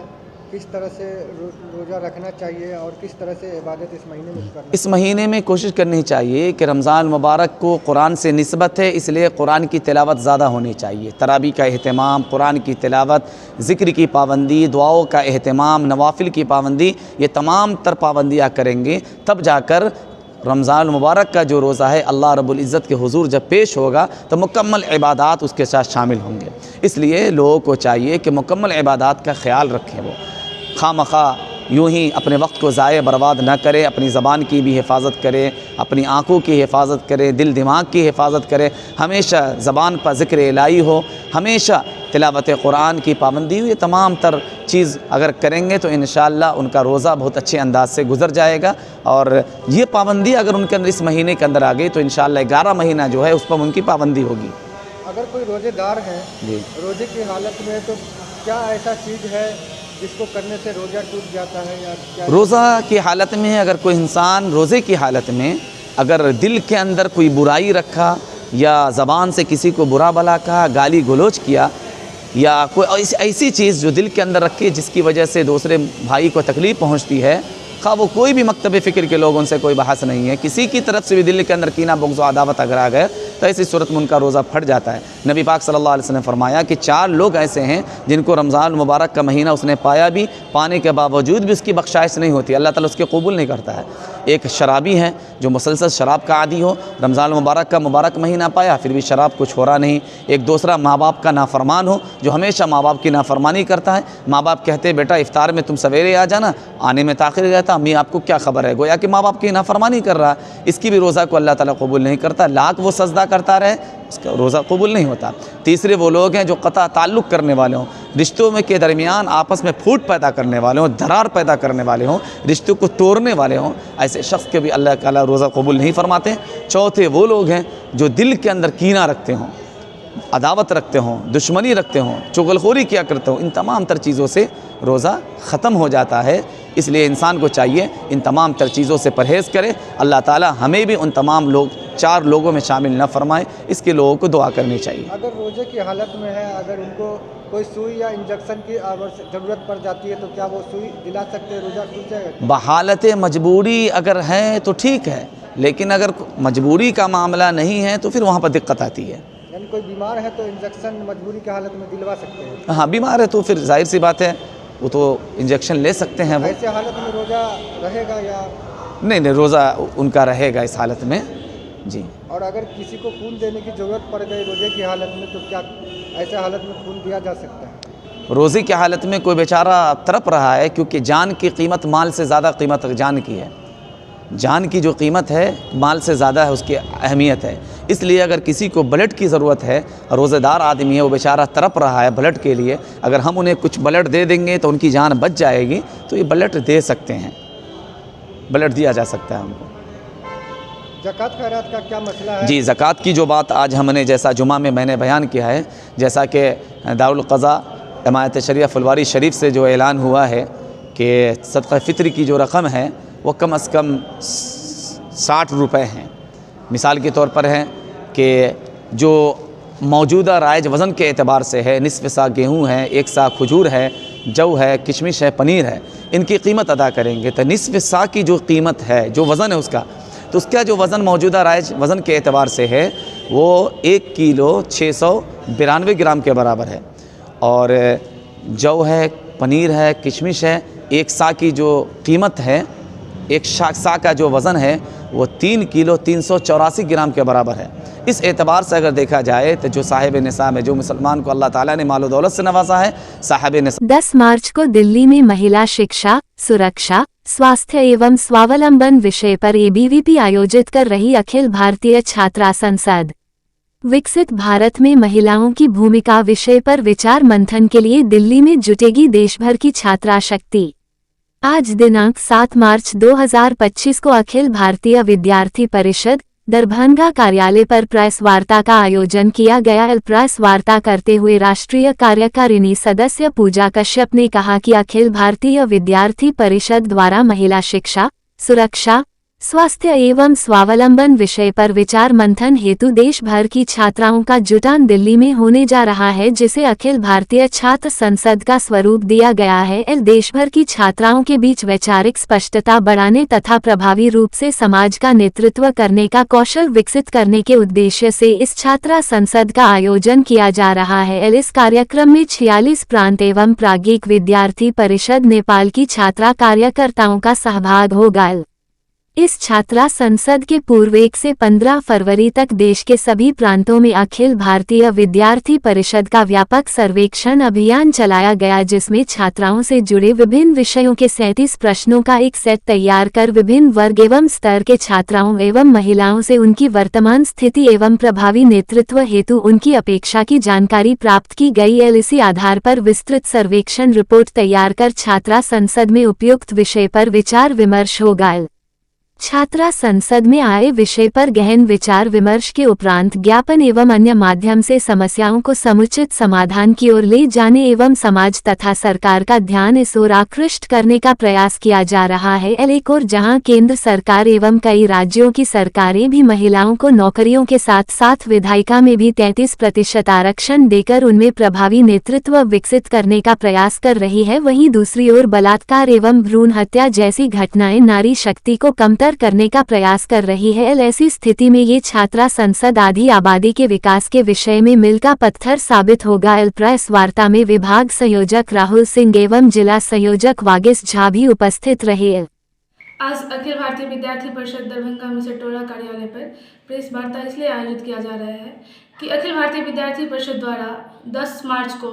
किस तरह से रोज़ा रखना चाहिए और किस तरह से इबादत इस महीने में करना? इस महीने में कोशिश करनी चाहिए कि रमज़ान मुबारक को कुरान से निस्बत है, इसलिए कुरान की तिलावत ज़्यादा होनी चाहिए। तरावी का अहतमाम, कुरान की तिलावत, ज़िक्र की पाबंदी, दुआओं का अहतमाम, नवाफिल की पाबंदी, ये तमाम तर पाबंदियाँ करेंगे तब जाकर रमज़ान मुबारक का जो रोज़ा है अल्लाह रब्बुल इज़्ज़त के हुजूर जब पेश होगा तो मुकम्मल इबादात उसके साथ शामिल होंगे। इसलिए लोगों को चाहिए कि मुकम्मल इबादात का ख्याल रखें, वो खामखा यूँ ही अपने वक्त को ज़ाय बर्बाद न करें, अपनी ज़बान की भी हिफाजत करें, अपनी आँखों की हिफाजत करें, दिल दिमाग की हिफाजत करें, हमेशा ज़बान पर ज़िक्र इलाही हो, हमेशा तिलावत कुरान की पाबंदी हो। ये तमाम तर चीज़ अगर करेंगे तो इंशाअल्लाह उनका रोज़ा बहुत अच्छे अंदाज से गुजर जाएगा। और ये पाबंदी अगर उनके अंदर इस महीने के अंदर आ गई तो इंशाअल्लाह 11 महीना जो है उस पर उनकी पाबंदी होगी। अगर कोई रोज़ेदार है जी, रोज़े की हालत में, तो क्या ऐसा चीज़ है जिसको करने से रोज़ा टूट जाता है या क्या? रोज़ा की हालत में अगर कोई इंसान रोज़े की हालत में अगर दिल के अंदर कोई बुराई रखा या ज़बान से किसी को बुरा भला कहा, गाली गलौज किया या कोई ऐसी चीज़ जो दिल के अंदर रखी जिसकी वजह से दूसरे भाई को तकलीफ़ पहुंचती है, खा वो कोई भी मकतब फ़िक्र के लोग, उनसे कोई बहस नहीं है, किसी की तरफ से भी दिल के अंदर कीना बुग़्ज़ अदावत अगर आ गए तो ऐसी सूरत में उनका रोज़ा फट जाता है। नबी पाक सल्लल्लाहु अलैहि वसल्लम ने फरमाया कि 4 लोग ऐसे हैं जिनको रमज़ान मुबारक का महीना उसने पाया भी, पाने के बावजूद भी उसकी बख्शाइश नहीं होती, अल्लाह ताला उसके कबूल नहीं करता है। एक शराबी है जो मुसलसल शराब का आदी हो, रमज़ान मुबारक का मुबारक महीना पाया फिर भी शराब को छोड़ा नहीं। एक दूसरा माँ बाप का नाफरमान हो जो हमेशा माँ बाप की नाफरमानी करता है। माँ बाप कहते बेटा इफ्तार में तुम सवेरे आ जाना, आने में ताख़िर रहता, अम्मी आपको क्या खबर है, गोया कि माँ बाप की नाफरमानी कर रहा है, इसकी भी रोज़ा को अल्लाह ताला कबूल नहीं करता। लाख वो सजदा करता रहे, उसका रोज़ा कबूल नहीं होता। तीसरे वो लोग हैं जो क़ता ताल्लुक़ करने वाले हों, रिश्तों में के दरमियान आपस में फूट पैदा करने वाले हों, दरार पैदा करने वाले हों, रिश्तों को तोड़ने वाले हों, ऐसे शख्स के भी अल्लाह ताला रोज़ा कबूल नहीं फरमाते। चौथे वो लोग हैं जो दिल के अंदर कीना रखते हों, अदावत रखते हों, दुश्मनी रखते हों, चुगलखोरी किया करते हों, इन तमाम तर चीज़ों से रोज़ा ख़त्म हो जाता है। इसलिए इंसान को चाहिए इन तमाम तर चीज़ों से परहेज़ करे। अल्लाह ताला हमें भी उन तमाम 4 लोगों में शामिल न फरमाए, इसके लोगों को दुआ करनी चाहिए। अगर रोज़े की हालत में है, अगर उनको कोई सुई या इंजेक्शन की ज़रूरत पड़ जाती है तो क्या वो सुई दिला सकते हैं, रोज़ा खुल जाएगा? बहालत मजबूरी अगर है तो ठीक है, लेकिन अगर मजबूरी का मामला नहीं है तो फिर वहाँ पर दिक्कत आती है। यानी कोई बीमार है तो इंजेक्शन मजबूरी की हालत में दिलवा सकते हैं? हाँ, बीमार है तो फिर जाहिर सी बात है वो तो इंजेक्शन ले सकते हैं। वो ऐसे हालत में रोज़ा रहेगा या नहीं, रोज़ा उनका रहेगा इस हालत में जी। और अगर किसी को खून देने की ज़रूरत पड़ गई रोज़े की हालत में तो क्या ऐसे हालत में खून दिया जा सकता है? रोज़े की हालत में कोई बेचारा तड़प रहा है, क्योंकि जान की कीमत माल से ज़्यादा कीमत जान की है। जान की जो कीमत है माल से ज़्यादा है, उसकी अहमियत है। इसलिए अगर किसी को ब्लड की ज़रूरत है, रोज़ेदार आदमी है, वो बेचारा तड़प रहा है ब्लड के लिए, अगर हम उन्हें कुछ ब्लड दे देंगे तो उनकी जान बच जाएगी, तो ये ब्लड दे सकते हैं, ब्लड दिया जा सकता है उनको। ज़कात खैरात का क्या मसला है? जी, ज़कात की जो बात आज हमने जैसा जुमा में मैंने बयान किया है, जैसा कि दारुल क़ज़ा हिमायत शरिया फुलवारी शरीफ से जो ऐलान हुआ है कि सदक़ा फ़ित्र की जो रकम है वो कम से कम 60 रुपए हैं। मिसाल के तौर पर है कि जो मौजूदा राइज वज़न के एतबार से है, निसफ़ सा गेहूँ है, 1 सा खजूर है, जौ है, किशमिश है, पनीर है, इनकी क़ीमत अदा करेंगे तो निसफ़ सा की जो क़ीमत है, जो वज़न है उसका, तो उसका जो वज़न मौजूदा राइज वज़न के एतबार से है वो 1 किलो 692 ग्राम के बराबर है। और जौ है, पनीर है, किशमिश है, 1 सा की जो कीमत है, 1 सा का जो वज़न है वो 3 किलो 384 ग्राम के बराबर है। इस एतबार से अगर देखा जाए तो जो साहिब निसाब है, जो मुसलमान को अल्लाह ताला ने मालो दौलत से नवाजा है, साहिब निसाब। 10 मार्च को दिल्ली में महिला शिक्षा, सुरक्षा, स्वास्थ्य एवं स्वावलंबन विषय पर एबीवीपी आयोजित कर रही अखिल भारतीय छात्रा संसद विकसित भारत में महिलाओं की भूमिका विषय पर विचार मंथन के लिए दिल्ली में जुटेगी देश भर की छात्रा शक्ति। आज दिनांक 7 मार्च 2025 को अखिल भारतीय विद्यार्थी परिषद दरभंगा कार्यालय पर प्रेस वार्ता का आयोजन किया गया। प्रेस वार्ता करते हुए राष्ट्रीय कार्यकारिणी सदस्य पूजा कश्यप ने कहा कि अखिल भारतीय विद्यार्थी परिषद द्वारा महिला शिक्षा, सुरक्षा, स्वास्थ्य एवं स्वावलंबन विषय पर विचार मंथन हेतु देश भर की छात्राओं का जुटान दिल्ली में होने जा रहा है, जिसे अखिल भारतीय छात्र संसद का स्वरूप दिया गया है। देश भर की छात्राओं के बीच वैचारिक स्पष्टता बढ़ाने तथा प्रभावी रूप से समाज का नेतृत्व करने का कौशल विकसित करने के उद्देश्य से इस छात्रा संसद का आयोजन किया जा रहा है। इस कार्यक्रम में 46 प्रांत एवं प्राज्ञिक विद्यार्थी परिषद नेपाल की छात्रा कार्यकर्ताओं का सहभाग होगा। इस छात्रा संसद के पूर्व 1 से 15 फरवरी तक देश के सभी प्रांतों में अखिल भारतीय विद्यार्थी परिषद का व्यापक सर्वेक्षण अभियान चलाया गया, जिसमें छात्राओं से जुड़े विभिन्न विषयों के 37 प्रश्नों का एक सेट तैयार कर विभिन्न वर्ग एवं स्तर के छात्राओं एवं महिलाओं से उनकी वर्तमान स्थिति एवं प्रभावी नेतृत्व हेतु उनकी अपेक्षा की जानकारी प्राप्त की गई। इसी आधार पर विस्तृत सर्वेक्षण रिपोर्ट तैयार कर छात्रा संसद में उपयुक्त विषय पर विचार विमर्श होगा। छात्रा संसद में आए विषय पर गहन विचार विमर्श के उपरांत ज्ञापन एवं अन्य माध्यम से समस्याओं को समुचित समाधान की ओर ले जाने एवं समाज तथा सरकार का ध्यान इस ओर आकृष्ट करने का प्रयास किया जा रहा है। एक और जहां केंद्र सरकार एवं कई राज्यों की सरकारें भी महिलाओं को नौकरियों के साथ साथ विधायिका में भी 33% आरक्षण देकर उनमें प्रभावी नेतृत्व विकसित करने का प्रयास कर रही है, वहीं दूसरी ओर बलात्कार एवं भ्रूण हत्या जैसी घटनाएं नारी शक्ति को कमतर करने का प्रयास कर रही है। ऐसी स्थिति में ये छात्रा संसद आधी आबादी के विकास के विषय में मील का पत्थर साबित होगा। प्रेस वार्ता में विभाग संयोजक राहुल सिंह एवं जिला संयोजक वागिस झा भी उपस्थित रहे। आज अखिल भारतीय विद्यार्थी परिषद दरभंगा मिसर टोला कार्यालय पर प्रेस वार्ता इसलिए आयोजित किया जा रहा है कि अखिल भारतीय विद्यार्थी परिषद द्वारा 10 मार्च को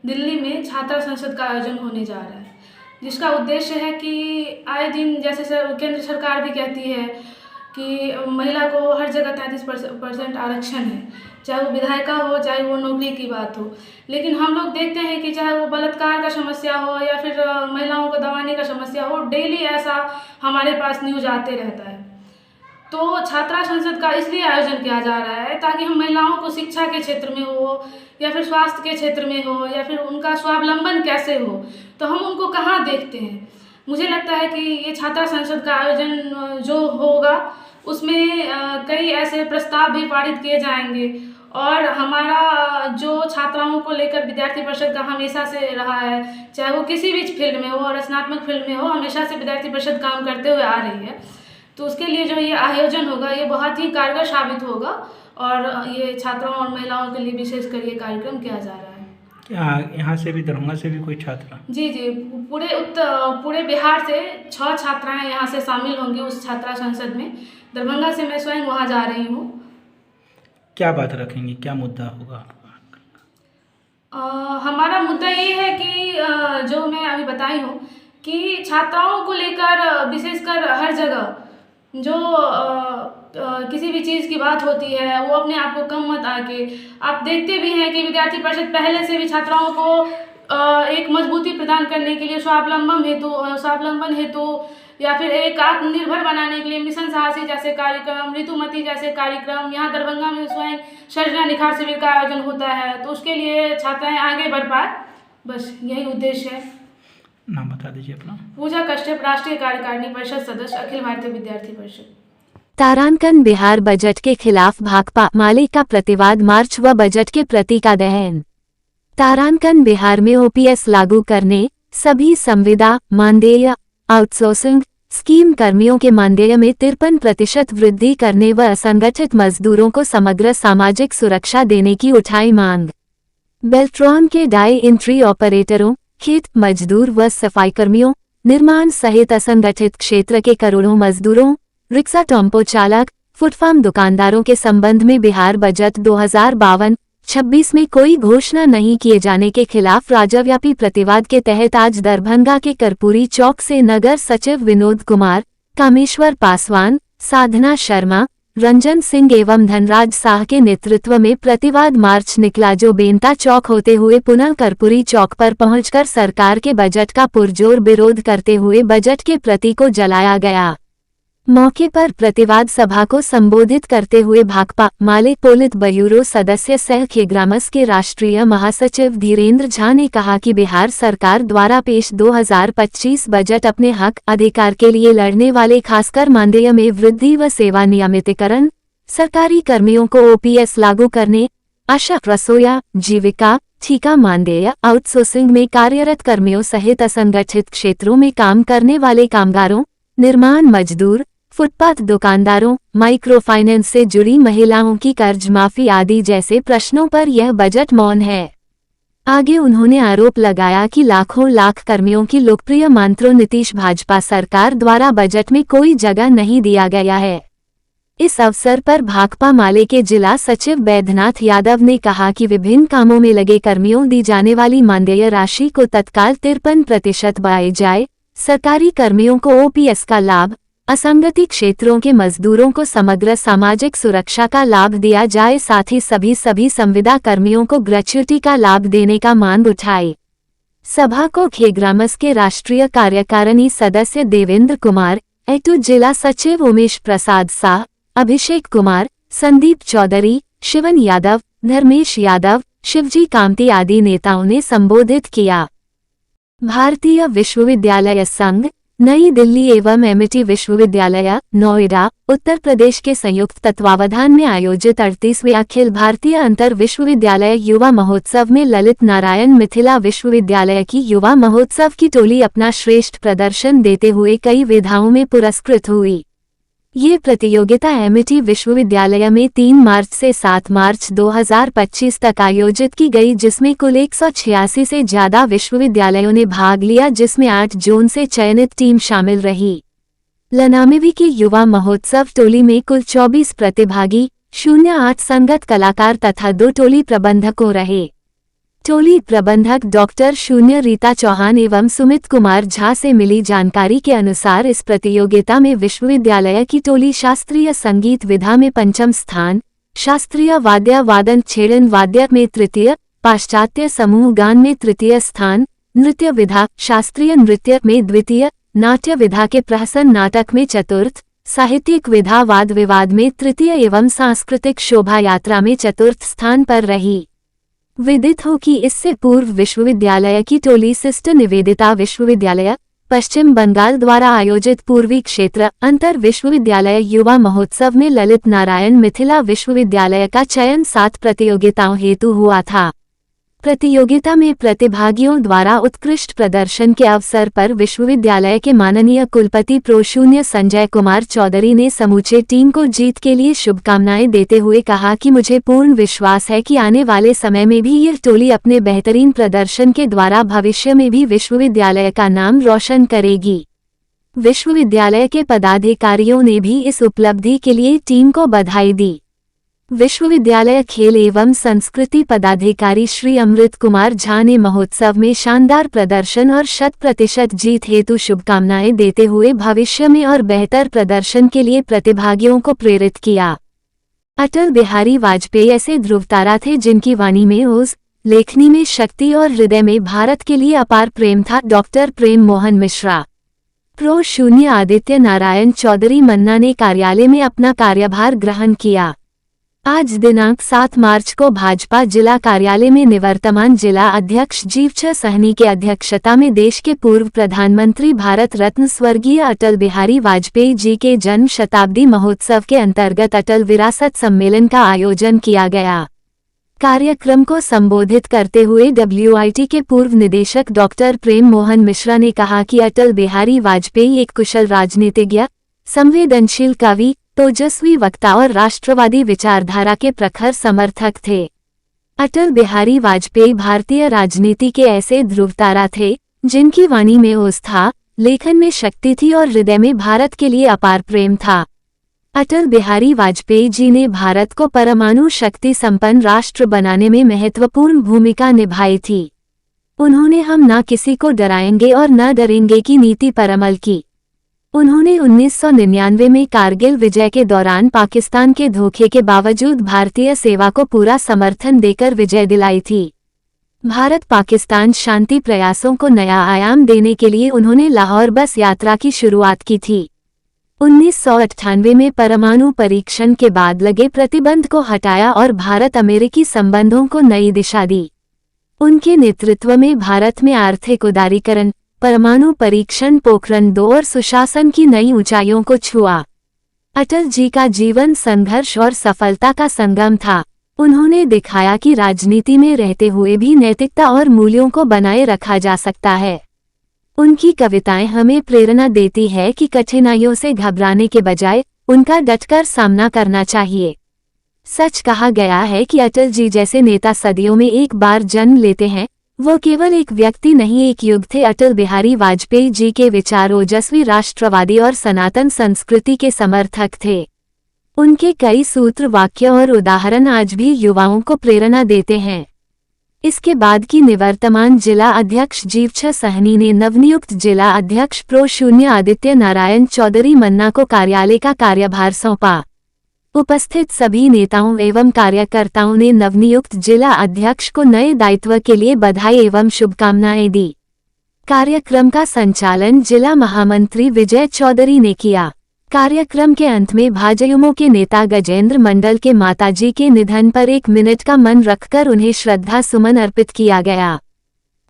दिल्ली में छात्रा संसद का आयोजन होने जा रहा है, जिसका उद्देश्य है कि आए दिन जैसे केंद्र सरकार भी कहती है कि महिला को हर जगह 33% आरक्षण है, चाहे वो विधायिका हो चाहे वो नौकरी की बात हो। लेकिन हम लोग देखते हैं कि चाहे वो बलात्कार का समस्या हो या फिर महिलाओं को दबाने का समस्या हो, डेली ऐसा हमारे पास न्यूज आते रहता है। तो छात्रा संसद का इसलिए आयोजन किया जा रहा है ताकि हम महिलाओं को शिक्षा के क्षेत्र में हो या फिर स्वास्थ्य के क्षेत्र में हो या फिर उनका स्वावलंबन कैसे हो, तो हम उनको कहाँ देखते हैं। मुझे लगता है कि ये छात्रा संसद का आयोजन जो होगा उसमें कई ऐसे प्रस्ताव भी पारित किए जाएंगे और हमारा जो छात्राओं को लेकर विद्यार्थी परिषद का हमेशा से रहा है, चाहे वो किसी भी फील्ड में हो, रचनात्मक फील्ड में हो, हमेशा से विद्यार्थी परिषद काम करते हुए आ रही है। तो उसके लिए जो ये आयोजन होगा ये बहुत ही कारगर साबित होगा और ये छात्राओं और महिलाओं के लिए विशेषकर ये कार्यक्रम किया जा रहा है। यहाँ से भी दरभंगा से भी कोई छात्रा? जी, पूरे बिहार से 6 छात्राएं यहाँ से शामिल होंगी उस छात्रा संसद में। दरभंगा से मैं स्वयं वहाँ जा रही हूँ। क्या बात रखेंगी, क्या मुद्दा होगा? हमारा मुद्दा ये है कि जो मैं अभी बताई हूँ कि छात्राओं को लेकर विशेषकर हर जगह जो किसी भी चीज़ की बात होती है वो अपने आप को कम मत आके, आप देखते भी हैं कि विद्यार्थी परिषद पहले से भी छात्राओं को एक मजबूती प्रदान करने के लिए स्वावलंबन हेतु या फिर एक आत्मनिर्भर बनाने के लिए मिशन साहसी जैसे कार्यक्रम, ऋतुमती जैसे कार्यक्रम, यहाँ दरभंगा में स्वयं सर्जना निखार शिविर का आयोजन होता है, तो उसके लिए छात्राएं आगे बढ़ पाए, बस यही उद्देश्य है। नाम बता दीजिए अपना। पूजा कश्यप, राष्ट्रीय कार्यकारिणी परिषद सदस्य, अखिल भारतीय विद्यार्थी परिषद। तारांकन बिहार बजट के खिलाफ भाकपा माले का प्रतिवाद मार्च व बजट के प्रति का दहन। तारांकन बिहार में ओपीएस लागू करने, सभी संविदा, मानदेय, आउटसोर्सिंग स्कीम कर्मियों के मानदेय में 53% वृद्धि करने व असंगठित मजदूरों को समग्र सामाजिक सुरक्षा देने की उठाई मांग। बेल्ट्रॉन के डाई एंट्री ऑपरेटरों, खेत मजदूर व सफाई कर्मियों, निर्माण सहित असंगठित क्षेत्र के करोड़ों मजदूरों, रिक्शा टेम्पो चालक, फुटपाथ दुकानदारों के संबंध में बिहार बजट 2052-26 में कोई घोषणा नहीं किए जाने के खिलाफ राज्यव्यापी प्रतिवाद के तहत आज दरभंगा के कर्पूरी चौक से नगर सचिव विनोद कुमार, कामेश्वर पासवान, साधना शर्मा, रंजन सिंह एवं धनराज शाह के नेतृत्व में प्रतिवाद मार्च निकला, जो बेंता चौक होते हुए पुनः कर्पूरी चौक पर पहुंचकर सरकार के बजट का पुरजोर विरोध करते हुए बजट के प्रति को जलाया गया। मौके पर प्रतिवाद सभा को संबोधित करते हुए भाकपा माले पोलित ब्यूरो सदस्य सह खेग्रामस के राष्ट्रीय महासचिव धीरेन्द्र झा ने कहा कि बिहार सरकार द्वारा पेश 2025 बजट अपने हक अधिकार के लिए लड़ने वाले खासकर मानदेय में वृद्धि व सेवा नियमितीकरण, सरकारी कर्मियों को ओपीएस लागू करने, आशा, रसोया, जीविका, ठीका मानदेय, आउटसोर्सिंग में कार्यरत कर्मियों सहित असंगठित क्षेत्रों में काम करने वाले कामगारों, निर्माण मजदूर, फुटपाथ दुकानदारों, माइक्रो फाइनेंस से जुड़ी महिलाओं की कर्ज माफी आदि जैसे प्रश्नों पर यह बजट मौन है। आगे उन्होंने आरोप लगाया कि लाखों लाख कर्मियों की लोकप्रिय मंत्रों नीतीश भाजपा सरकार द्वारा बजट में कोई जगह नहीं दिया गया है। इस अवसर पर भाकपा माले के जिला सचिव बैद्यनाथ यादव ने कहा कि विभिन्न कामों में लगे कर्मियों दी जाने वाली मानदेय राशि को तत्काल 53% बढ़ाई जाए, सरकारी कर्मियों को ओपीएस का लाभ, असंगठित क्षेत्रों के मजदूरों को समग्र सामाजिक सुरक्षा का लाभ दिया जाए, साथ ही सभी संविदा कर्मियों को ग्रेच्युटी का लाभ देने का मांग उठाई। सभा को खेग्रामस के राष्ट्रीय कार्यकारिणी सदस्य देवेंद्र कुमार, एटू जिला सचिव उमेश प्रसाद शाह, अभिषेक कुमार, संदीप चौधरी, शिवन यादव, धर्मेश यादव, शिवजी कामती आदि नेताओं ने संबोधित किया। भारतीय विश्वविद्यालय संघ, नई दिल्ली एवं एमिटी विश्वविद्यालय, नोएडा, उत्तर प्रदेश के संयुक्त तत्वावधान में आयोजित 38वें अखिल भारतीय अंतर विश्वविद्यालय युवा महोत्सव में ललित नारायण मिथिला विश्वविद्यालय की युवा महोत्सव की टोली अपना श्रेष्ठ प्रदर्शन देते हुए कई विधाओं में पुरस्कृत हुई। ये प्रतियोगिता एमिटी विश्वविद्यालय में 3 मार्च से 7 मार्च 2025 तक आयोजित की गई, जिसमें कुल 186 से ज्यादा विश्वविद्यालयों ने भाग लिया, जिसमें 8 जोन से चयनित टीम शामिल रही। लनामेवी की युवा महोत्सव टोली में कुल 24 प्रतिभागी, 08 संगत कलाकार तथा 2 टोली प्रबंधकों रहे। टोली प्रबंधक डॉक्टर रीता चौहान एवं सुमित कुमार झा से मिली जानकारी के अनुसार इस प्रतियोगिता में विश्वविद्यालय की टोली शास्त्रीय संगीत विधा में 5म स्थान, शास्त्रीय वाद्य वादन छेड़न वाद्य में 3य, पाश्चात्य समूह गान में 3य स्थान, नृत्य विधा शास्त्रीय नृत्य में 2य, नाट्य विधा के प्रहसन नाटक में 4th, साहित्यिक विधा वाद विवाद में 3य एवं सांस्कृतिक शोभा यात्रा में 4th स्थान पर रही। विदित हो कि इससे पूर्व विश्वविद्यालय की टोली सिस्टर निवेदिता विश्वविद्यालय, पश्चिम बंगाल द्वारा आयोजित पूर्वी क्षेत्र अंतर विश्वविद्यालय युवा महोत्सव में ललित नारायण मिथिला विश्वविद्यालय का चयन 7 प्रतियोगिताओं हेतु हुआ था। प्रतियोगिता में प्रतिभागियों द्वारा उत्कृष्ट प्रदर्शन के अवसर पर विश्वविद्यालय के माननीय कुलपति प्रो संजय कुमार चौधरी ने समूचे टीम को जीत के लिए शुभकामनाएं देते हुए कहा कि मुझे पूर्ण विश्वास है कि आने वाले समय में भी यह टोली अपने बेहतरीन प्रदर्शन के द्वारा भविष्य में भी विश्वविद्यालय का नाम रोशन करेगी। विश्वविद्यालय के पदाधिकारियों ने भी इस उपलब्धि के लिए टीम को बधाई दी। विश्वविद्यालय खेल एवं संस्कृति पदाधिकारी श्री अमृत कुमार झा ने महोत्सव में शानदार प्रदर्शन और 100% जीत हेतु शुभकामनाएं देते हुए भविष्य में और बेहतर प्रदर्शन के लिए प्रतिभागियों को प्रेरित किया। अटल बिहारी वाजपेयी ऐसे ध्रुवतारा थे जिनकी वाणी में ओज, लेखनी में शक्ति और हृदय में भारत के लिए अपार प्रेम था। डॉक्टर प्रेम मोहन मिश्रा। प्रो आदित्य नारायण चौधरी मन्ना ने कार्यालय में अपना कार्यभार ग्रहण किया। आज दिनांक 7 मार्च को भाजपा जिला कार्यालय में निवर्तमान जिला अध्यक्ष जीवछ सहनी के अध्यक्षता में देश के पूर्व प्रधानमंत्री भारत रत्न स्वर्गीय अटल बिहारी वाजपेयी जी के जन्म शताब्दी महोत्सव के अंतर्गत अटल विरासत सम्मेलन का आयोजन किया गया। कार्यक्रम को संबोधित करते हुए WIT के पूर्व निदेशक डॉक्टर प्रेम मोहन मिश्रा ने कहा कि अटल बिहारी वाजपेयी एक कुशल राजनीतिज्ञ, संवेदनशील कवि, तेजस्वी वक्ता और राष्ट्रवादी विचारधारा के प्रखर समर्थक थे। अटल बिहारी वाजपेयी भारतीय राजनीति के ऐसे ध्रुवतारा थे जिनकी वाणी में ओज था, लेखन में शक्ति थी और हृदय में भारत के लिए अपार प्रेम था। अटल बिहारी वाजपेयी जी ने भारत को परमाणु शक्ति संपन्न राष्ट्र बनाने में महत्वपूर्ण भूमिका निभाई थी। उन्होंने हम न किसी को डराएंगे और न डरेंगे की नीति पर अमल की। उन्होंने 1999 में कारगिल विजय के दौरान पाकिस्तान के धोखे के बावजूद भारतीय सेवा को पूरा समर्थन देकर विजय दिलाई थी। भारत पाकिस्तान शांति प्रयासों को नया आयाम देने के लिए उन्होंने लाहौर बस यात्रा की शुरुआत की थी। 1998 में परमाणु परीक्षण के बाद लगे प्रतिबंध को हटाया और भारत अमेरिकी संबंधों को नई दिशा दी। उनके नेतृत्व में भारत में आर्थिक उदारीकरण, परमाणु परीक्षण, पोखरण 2 और सुशासन की नई ऊंचाइयों को छुआ। अटल जी का जीवन संघर्ष और सफलता का संगम था। उन्होंने दिखाया कि राजनीति में रहते हुए भी नैतिकता और मूल्यों को बनाए रखा जा सकता है। उनकी कविताएं हमें प्रेरणा देती है कि कठिनाइयों से घबराने के बजाय उनका डटकर सामना करना चाहिए। सच कहा गया है कि अटल जी जैसे नेता सदियों में एक बार जन्म लेते हैं। वो केवल एक व्यक्ति नहीं, एक युग थे। अटल बिहारी वाजपेयी जी के विचार ओजस्वी, राष्ट्रवादी और सनातन संस्कृति के समर्थक थे। उनके कई सूत्र, वाक्य और उदाहरण आज भी युवाओं को प्रेरणा देते हैं। इसके बाद की निवर्तमान जिला अध्यक्ष जीवछ सहनी ने नवनियुक्त जिला अध्यक्ष प्रो आदित्य नारायण चौधरी मन्ना को कार्यालय का कार्यभार सौंपा। उपस्थित सभी नेताओं एवं कार्यकर्ताओं ने नवनियुक्त जिला अध्यक्ष को नए दायित्व के लिए बधाई एवं शुभकामनाएं दी। कार्यक्रम का संचालन जिला महामंत्री विजय चौधरी ने किया। कार्यक्रम के अंत में भाजयुमो के नेता गजेंद्र मंडल के माताजी के निधन पर 1 मिनट का मौन रखकर उन्हें श्रद्धा सुमन अर्पित किया गया।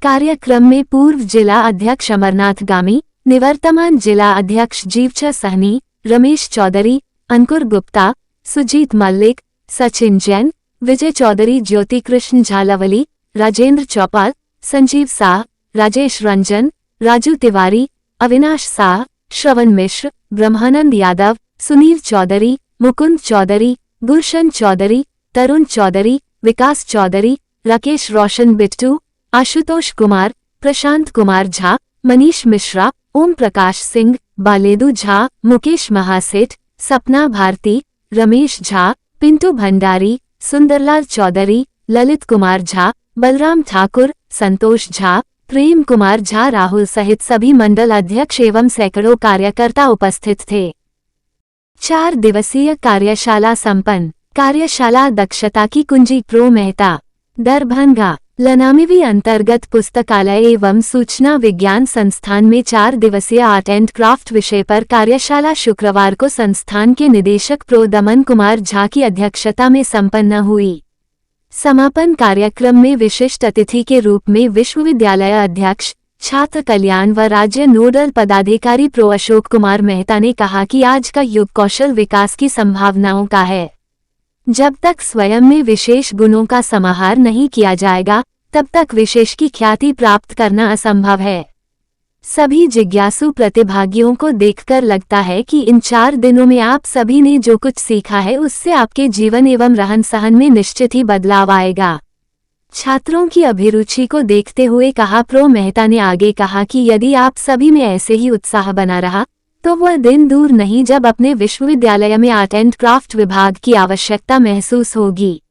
कार्यक्रम में पूर्व जिला अध्यक्ष अमरनाथ गामी, निवर्तमान जिला अध्यक्ष जीवछ सहनी, रमेश चौधरी, अंकुर गुप्ता, सुजीत मल्लिक, सचिन जैन, विजय चौधरी, ज्योति कृष्ण झालावली, राजेंद्र चौपाल, संजीव शाह, राजेश रंजन, राजू तिवारी, अविनाश शाह, श्रवण मिश्र, ब्रह्मानंद यादव, सुनील चौधरी, मुकुंद चौधरी, गुलशन चौधरी, तरुण चौधरी, विकास चौधरी, राकेश रोशन बिट्टू, आशुतोष कुमार, प्रशांत कुमार झा, मनीष मिश्रा, ओम प्रकाश सिंह, बालेदू झा, मुकेश महासेठ, सपना भारती, रमेश झा, पिंटू भंडारी, सुंदरलाल चौधरी, ललित कुमार झा, बलराम ठाकुर, संतोष झा, प्रेम कुमार झा, राहुल सहित सभी मंडल अध्यक्ष एवं सैकड़ों कार्यकर्ता उपस्थित थे। 4 दिवसीय कार्यशाला संपन्न। कार्यशाला दक्षता की कुंजी प्रो मेहता, दरभंगा। लनामिवी अंतर्गत पुस्तकालय एवं सूचना विज्ञान संस्थान में 4 दिवसीय आर्ट एंड क्राफ्ट विषय पर कार्यशाला शुक्रवार को संस्थान के निदेशक प्रो दमन कुमार झा की अध्यक्षता में संपन्न हुई। समापन कार्यक्रम में विशिष्ट अतिथि के रूप में विश्वविद्यालय अध्यक्ष, छात्र कल्याण व राज्य नोडल पदाधिकारी प्रो अशोक कुमार मेहता ने कहा कि आज का युग कौशल विकास की संभावनाओं का है। जब तक स्वयं में विशेष गुणों का समाहार नहीं किया जाएगा, तब तक विशेष की ख्याति प्राप्त करना असंभव है। सभी जिज्ञासु प्रतिभागियों को देखकर लगता है कि इन 4 दिनों में आप सभी ने जो कुछ सीखा है उससे आपके जीवन एवं रहन सहन में निश्चित ही बदलाव आएगा। छात्रों की अभिरुचि को देखते हुए कहा प्रो मेहता ने आगे कहा कि यदि आप सभी में ऐसे ही उत्साह बना रहा तो वह दिन दूर नहीं जब अपने विश्वविद्यालय में आर्ट एंड क्राफ्ट विभाग की आवश्यकता महसूस होगी।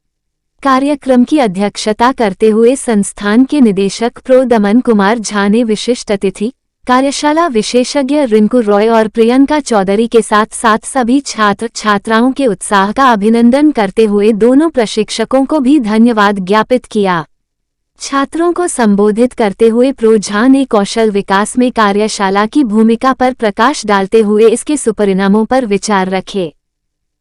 कार्यक्रम की अध्यक्षता करते हुए संस्थान के निदेशक प्रो दमन कुमार झा ने विशिष्ट अतिथि, कार्यशाला विशेषज्ञ रिंकू रॉय और प्रियंका चौधरी के साथ साथ सभी छात्र छात्राओं के उत्साह का अभिनंदन करते हुए दोनों प्रशिक्षकों को भी धन्यवाद ज्ञापित किया। छात्रों को संबोधित करते हुए प्रो झा ने कौशल विकास में कार्यशाला की भूमिका पर प्रकाश डालते हुए इसके सुपरिणामों पर विचार रखे।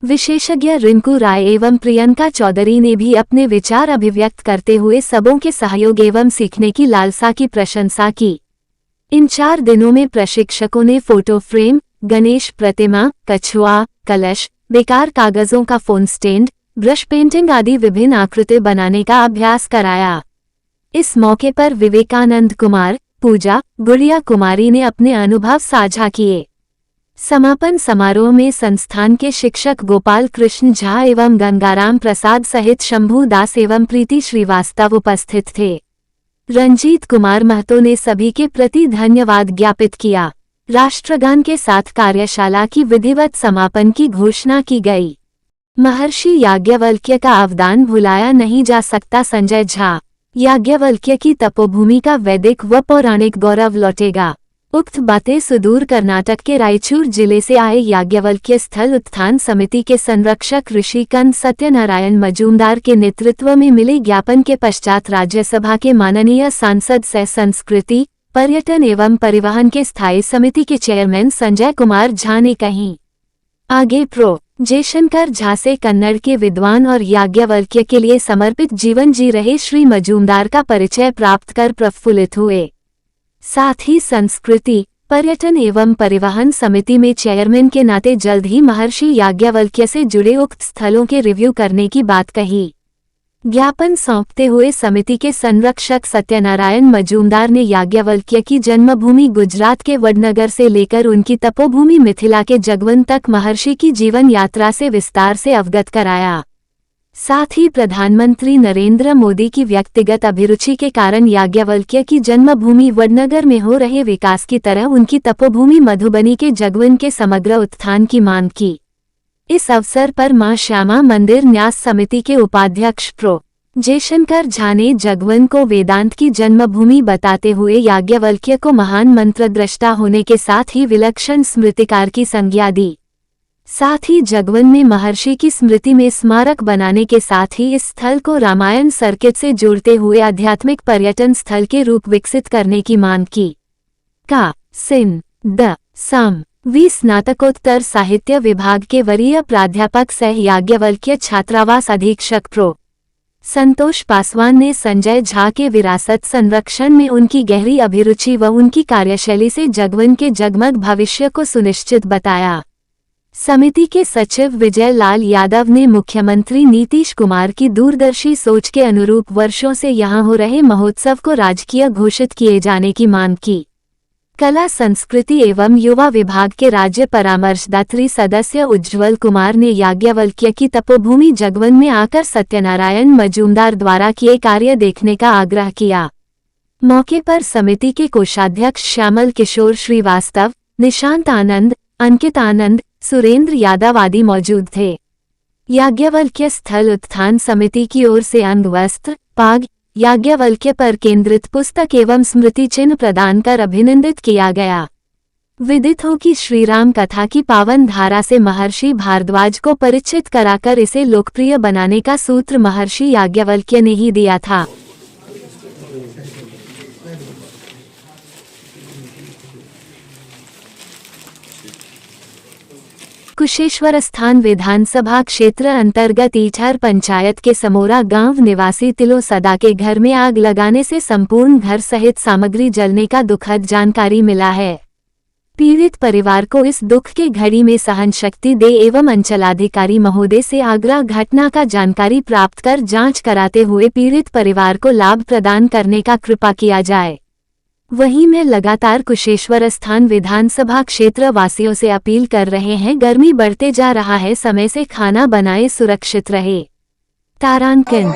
विशेषज्ञ रिंकू राय एवं प्रियंका चौधरी ने भी अपने विचार अभिव्यक्त करते हुए सबों के सहयोग एवं सीखने की लालसा की प्रशंसा की। इन 4 दिनों में प्रशिक्षकों ने फोटो फ्रेम, गणेश प्रतिमा, कछुआ, कलश, बेकार कागजों का फोन स्टैंड, ब्रश पेंटिंग आदि विभिन्न आकृति बनाने का अभ्यास कराया। इस मौके पर विवेकानंद कुमार, पूजा, गुड़िया कुमारी ने अपने अनुभव साझा किए। समापन समारोह में संस्थान के शिक्षक गोपाल कृष्ण झा एवं गंगाराम प्रसाद सहित शंभू दास एवं प्रीति श्रीवास्तव उपस्थित थे। रंजीत कुमार महतो ने सभी के प्रति धन्यवाद ज्ञापित किया। राष्ट्रगान के साथ कार्यशाला की विधिवत समापन की घोषणा की गई। महर्षि याज्ञवल्क्य का अवदान भुलाया नहीं जा सकता, संजय झा। याज्ञवल्क्य की तपोभूमि का वैदिक व पौराणिक गौरव लौटेगा। उक्त बातें सुदूर कर्नाटक के रायचूर जिले से आए याज्ञवल्क्य स्थल उत्थान समिति के संरक्षक ऋषिकंद सत्यनारायण मजूमदार के नेतृत्व में मिले ज्ञापन के पश्चात राज्यसभा के माननीय सांसद सह संस्कृति, पर्यटन एवं परिवहन के स्थायी समिति के चेयरमैन संजय कुमार झा ने कहीं आगे प्रो जयशंकर झा से कन्नड़ के विद्वान और याज्ञवल्क्य के लिए समर्पित जीवन जी रहे श्री मजूमदार का परिचय प्राप्त कर प्रफुल्लित हुए। साथ ही संस्कृति, पर्यटन एवं परिवहन समिति में चेयरमैन के नाते जल्द ही महर्षि याज्ञवल्क्य से जुड़े उक्त स्थलों के रिव्यू करने की बात कही। ज्ञापन सौंपते हुए समिति के संरक्षक सत्यनारायण मजूमदार ने याज्ञवल्क्य की जन्मभूमि गुजरात के वडनगर से लेकर उनकी तपोभूमि मिथिला के जगवन तक महर्षि की जीवन यात्रा से विस्तार से अवगत कराया। साथ ही प्रधानमंत्री नरेंद्र मोदी की व्यक्तिगत अभिरुचि के कारण याज्ञवल्क्य की जन्मभूमि वडनगर में हो रहे विकास की तरह उनकी तपोभूमि मधुबनी के जगवन के समग्र उत्थान की मांग की। इस अवसर पर मां श्यामा मंदिर न्यास समिति के उपाध्यक्ष प्रो जयशंकर झा ने जगवन को वेदांत की जन्मभूमि बताते हुए याज्ञवल्क्य को महान मंत्रद्रष्टा होने के साथ ही विलक्षण स्मृतिकार की संज्ञा दी। साथ ही जगवन में महर्षि की स्मृति में स्मारक बनाने के साथ ही इस स्थल को रामायण सर्किट से जोड़ते हुए आध्यात्मिक पर्यटन स्थल के रूप विकसित करने की मांग की। का सिन द सम वी स्नातकोत्तर साहित्य विभाग के वरीय प्राध्यापक सह याज्ञवल्क्य छात्रावास अधीक्षक प्रो संतोष पासवान ने संजय झा के विरासत संरक्षण में उनकी गहरी अभिरुचि व उनकी कार्यशैली से जगवन के जगमग भविष्य को सुनिश्चित बताया। समिति के सचिव विजय लाल यादव ने मुख्यमंत्री नीतीश कुमार की दूरदर्शी सोच के अनुरूप वर्षों से यहां हो रहे महोत्सव को राजकीय घोषित किए जाने की मांग की। कला संस्कृति एवं युवा विभाग के राज्य परामर्शदात्री सदस्य उज्ज्वल कुमार ने याज्ञवल्क्य की तपोभूमि जगवन में आकर सत्यनारायण मजूमदार द्वारा किए कार्य देखने का आग्रह किया। मौके पर समिति के कोषाध्यक्ष श्यामल किशोर श्रीवास्तव, निशांत आनंद, अंकित आनंद, सुरेंद्र यादव आदि मौजूद थे। याज्ञवल्क्य स्थल उत्थान समिति की ओर से अंग वस्त्र, पाग, याज्ञवल्क्य पर केंद्रित पुस्तक एवं स्मृति चिन्ह प्रदान कर अभिनंदित किया गया। विदित हो कि श्रीराम कथा की पावन धारा से महर्षि भारद्वाज को परिचित कराकर इसे लोकप्रिय बनाने का सूत्र महर्षि याज्ञवल्क्य ने ही दिया था। कुशेश्वरस्थान विधानसभा क्षेत्र अंतर्गत ईठर पंचायत के समोरा गांव निवासी तिलो सदा के घर में आग लगाने से संपूर्ण घर सहित सामग्री जलने का दुखद जानकारी मिला है। पीड़ित परिवार को इस दुख के घड़ी में सहन शक्ति दे एवं अंचलाधिकारी महोदय से आग्रह घटना का जानकारी प्राप्त कर जांच कराते हुए पीड़ित परिवार को लाभ प्रदान करने का कृपा किया जाए। वहीं में लगातार कुशेश्वरस्थान विधानसभा क्षेत्र वासियों से अपील कर रहे हैं, गर्मी बढ़ते जा रहा है, समय से खाना बनाए, सुरक्षित रहे। तारांकन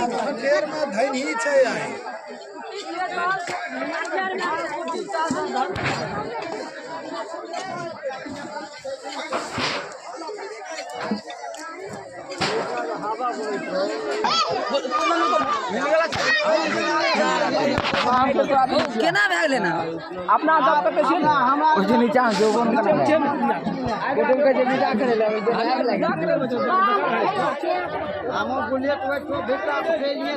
केना भए गेलै ना अपना गप पे छी ना हमरा कुछ नीचा जो कोन का कुटुम के जे नीचा करे ले हम बुलिए तो बेटा के लिए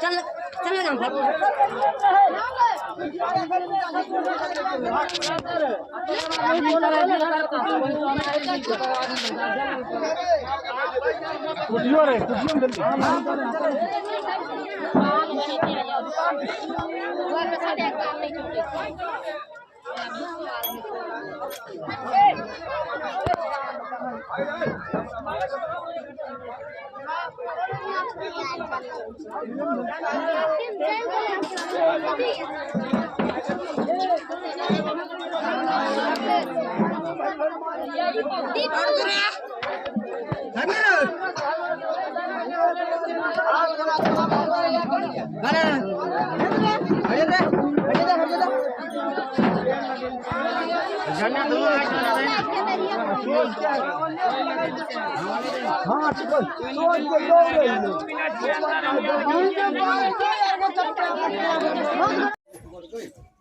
चल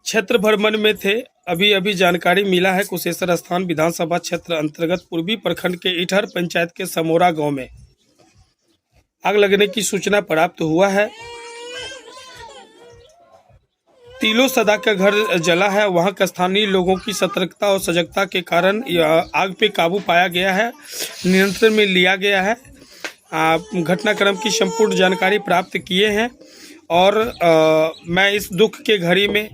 क्षेत्र भ्रमण में थे। अभी जानकारी मिला है कुशेश्वर स्थान विधानसभा क्षेत्र अंतर्गत पूर्वी प्रखंड के ईठर पंचायत के समोरा गांव में आग लगने की सूचना प्राप्त हुआ है। तिलो सदा का घर जला है। वहां के स्थानीय लोगों की सतर्कता और सजगता के कारण आग पे काबू पाया गया है, नियंत्रण में लिया गया है। घटनाक्रम की संपूर्ण जानकारी प्राप्त किए हैं और मैं इस दुख के घड़ी में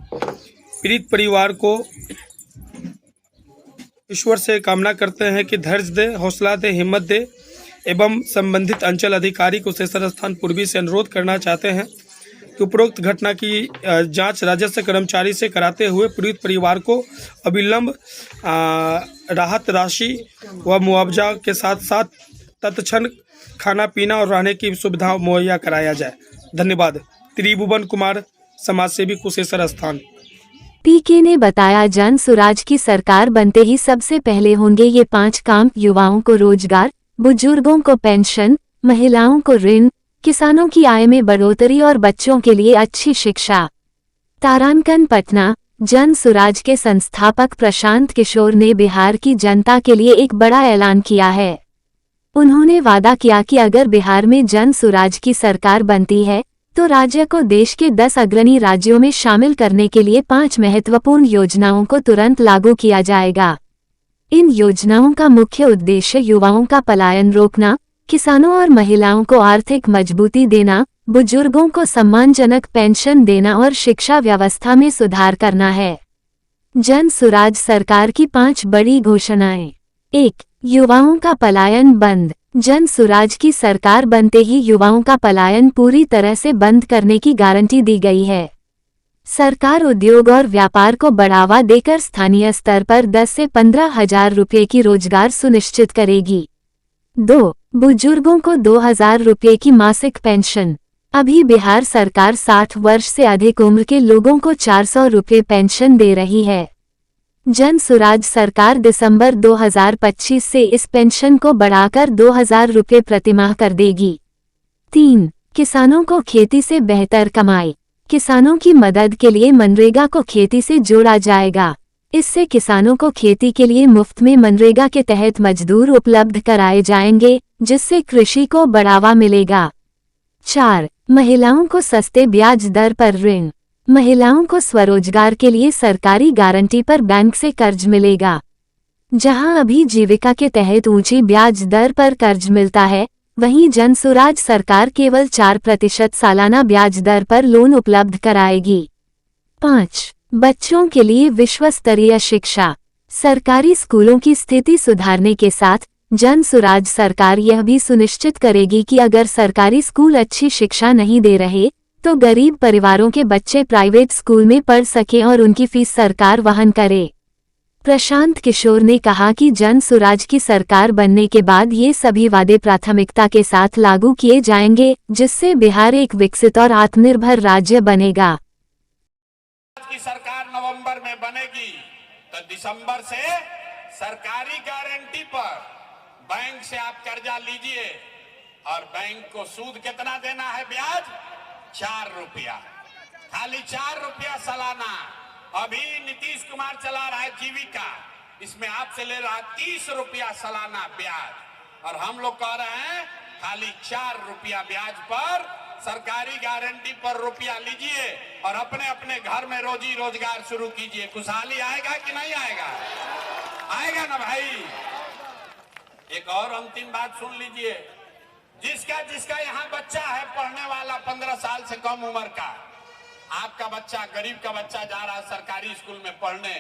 पीड़ित परिवार को ईश्वर से कामना करते हैं कि धैर्य दे, हौसला दे, हिम्मत दे एवं संबंधित अंचल अधिकारी कुशेश्वर स्थान पूर्वी से अनुरोध करना चाहते हैं कि उपरोक्त घटना की जांच राजस्व कर्मचारी से कराते हुए पीड़ित परिवार को अविलंब राहत राशि व मुआवजा के साथ साथ तत्क्षण खाना पीना और रहने की सुविधा मुहैया कराया जाए। धन्यवाद। त्रिभुवन कुमार, समाजसेवी, कुशेश्वर स्थान। पीके ने बताया, जन सुराज की सरकार बनते ही सबसे पहले होंगे ये 5 काम। युवाओं को रोजगार, बुजुर्गों को पेंशन, महिलाओं को ऋण, किसानों की आय में बढ़ोतरी और बच्चों के लिए अच्छी शिक्षा। तारांकन, पटना। जन सुराज के संस्थापक प्रशांत किशोर ने बिहार की जनता के लिए एक बड़ा ऐलान किया है। उन्होंने वादा किया कि अगर बिहार में जन सुराज की सरकार बनती है तो राज्य को देश के 10 अग्रणी राज्यों में शामिल करने के लिए 5 महत्वपूर्ण योजनाओं को तुरंत लागू किया जाएगा। इन योजनाओं का मुख्य उद्देश्य युवाओं का पलायन रोकना, किसानों और महिलाओं को आर्थिक मजबूती देना, बुजुर्गों को सम्मानजनक पेंशन देना और शिक्षा व्यवस्था में सुधार करना है। जन सुराज सरकार की 5 बड़ी घोषणाएं। 1. युवाओं का पलायन बंद। जन सुराज की सरकार बनते ही युवाओं का पलायन पूरी तरह से बंद करने की गारंटी दी गई है। सरकार उद्योग और व्यापार को बढ़ावा देकर स्थानीय स्तर पर 10 से 15 हजार रुपये की रोजगार सुनिश्चित करेगी। 2. बुजुर्गों को 2,000 रुपये की मासिक पेंशन। अभी बिहार सरकार 60 वर्ष से अधिक उम्र के लोगों को 400 रुपये पेंशन दे रही है। जन सुराज सरकार दिसंबर 2025 से इस पेंशन को बढ़ाकर 2,000 रुपये प्रतिमाह कर देगी। 3. किसानों को खेती से बेहतर कमाई। किसानों की मदद के लिए मनरेगा को खेती से जोड़ा जाएगा। इससे किसानों को खेती के लिए मुफ्त में मनरेगा के तहत मजदूर उपलब्ध कराए जाएंगे, जिससे कृषि को बढ़ावा मिलेगा। 4. महिलाओं को सस्ते ब्याज दर पर ऋण। महिलाओं को स्वरोजगार के लिए सरकारी गारंटी पर बैंक से कर्ज मिलेगा। जहां अभी जीविका के तहत ऊंची ब्याज दर पर कर्ज मिलता है, वहीं जन सुराज सरकार केवल 4% सालाना ब्याज दर पर लोन उपलब्ध कराएगी। 5. बच्चों के लिए विश्व स्तरीय शिक्षा। सरकारी स्कूलों की स्थिति सुधारने के साथ जन सुराज सरकार यह भी सुनिश्चित करेगी कि अगर सरकारी स्कूल अच्छी शिक्षा नहीं दे रहे तो गरीब परिवारों के बच्चे प्राइवेट स्कूल में पढ़ सकें और उनकी फीस सरकार वहन करे। प्रशांत किशोर ने कहा कि जन सुराज की सरकार बनने के बाद ये सभी वादे प्राथमिकता के साथ लागू किए जाएंगे, जिससे बिहार एक विकसित और आत्मनिर्भर राज्य बनेगा। की सरकार नवंबर में बनेगी तो दिसंबर से सरकारी गारंटी पर बैंक से आप कर्जा लीजिए और बैंक को सूद कितना देना है? ब्याज 4 रुपया, खाली 4 रुपया सालाना। अभी नीतीश कुमार चला रहा है जीविका, इसमें आपसे ले रहा है 30 रुपया सालाना ब्याज, और हम लोग कह रहे हैं खाली 4 रुपया ब्याज पर सरकारी गारंटी पर रुपया लीजिए और अपने अपने घर में रोजी रोजगार शुरू कीजिए। खुशहाली आएगा कि नहीं आएगा? आएगा ना भाई। एक और अंतिम बात सुन लीजिए, जिसका यहाँ बच्चा है पढ़ने वाला 15 साल से कम उम्र का, आपका बच्चा, गरीब का बच्चा जा रहा है सरकारी स्कूल में पढ़ने,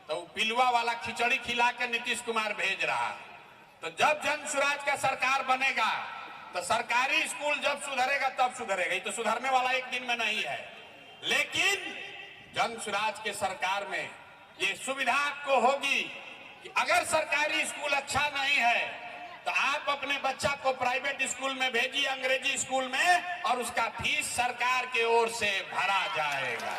तो पिलुआ वाला खिचड़ी खिला के नीतीश कुमार भेज रहा। तो जब जन सुराज का सरकार बनेगा तो सरकारी स्कूल जब सुधरेगा तब सुधरेगा, ये तो सुधरने वाला एक दिन में नहीं है। लेकिन जन सुराज के सरकार में ये सुविधा आपको होगी कि अगर सरकारी स्कूल अच्छा नहीं है तो आप अपने बच्चा को प्राइवेट स्कूल में भेजिए, अंग्रेजी स्कूल में, और उसका फीस सरकार के ओर से भरा जाएगा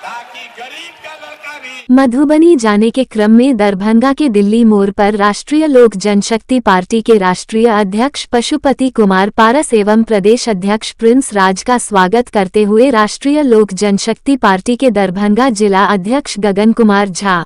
ताकि गरीब का लड़का भी। मधुबनी जाने के क्रम में दरभंगा के दिल्ली मोड़ पर राष्ट्रीय लोक जनशक्ति पार्टी के राष्ट्रीय अध्यक्ष पशुपति कुमार पारस एवं प्रदेश अध्यक्ष प्रिंस राज का स्वागत करते हुए राष्ट्रीय लोक जनशक्ति पार्टी के दरभंगा जिला अध्यक्ष गगन कुमार झा।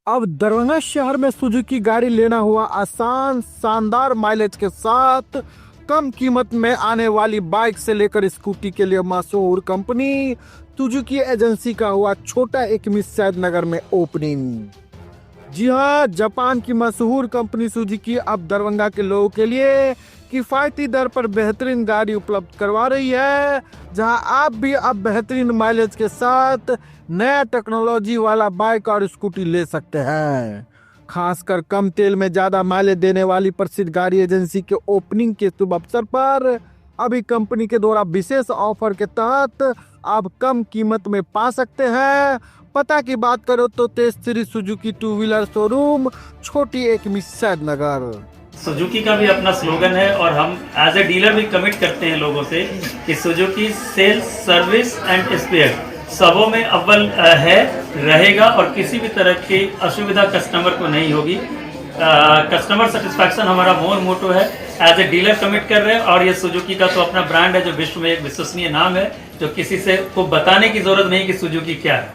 अब दरभंगा शहर में सुजुकी गाड़ी लेना हुआ आसान, शानदार माइलेज के साथ कम कीमत में आने वाली बाइक से लेकर स्कूटी के लिए मशहूर कंपनी सुजुकी एजेंसी का हुआ छोटा एकमी सैदनगर में ओपनिंग। जी हाँ, जापान की मशहूर कंपनी सुजुकी अब दरभंगा के लोगों के लिए किफ़ायती दर पर बेहतरीन गाड़ी उपलब्ध करवा रही है, जहां आप भी अब बेहतरीन माइलेज के साथ नया टेक्नोलॉजी वाला बाइक और स्कूटी ले सकते हैं। खासकर कम तेल में ज़्यादा माइलेज देने वाली प्रसिद्ध गाड़ी एजेंसी के ओपनिंग के शुभ अवसर पर अभी कंपनी के द्वारा विशेष ऑफर के तहत आप कम कीमत में पा सकते हैं। पता की बात करो तो तेज श्री सुजुकी 2 व्हीलर शोरूम, छोटी एकमी सैदनगर। सुजुकी का भी अपना स्लोगन है और हम एज ए डीलर भी कमिट करते हैं लोगों से कि Suzuki sales, service and spare सबों में अव्वल है, रहेगा और किसी भी तरह की असुविधा कस्टमर को नहीं होगी। कस्टमर सेटिस्फैक्शन हमारा मोर मोटो है। एज ए डीलर कमिट कर रहे हैं और ये सुजुकी का तो अपना ब्रांड है जो विश्व में एक विश्वसनीय नाम है, जो किसी से को बताने की जरूरत नहीं कि सुजुकी क्या है।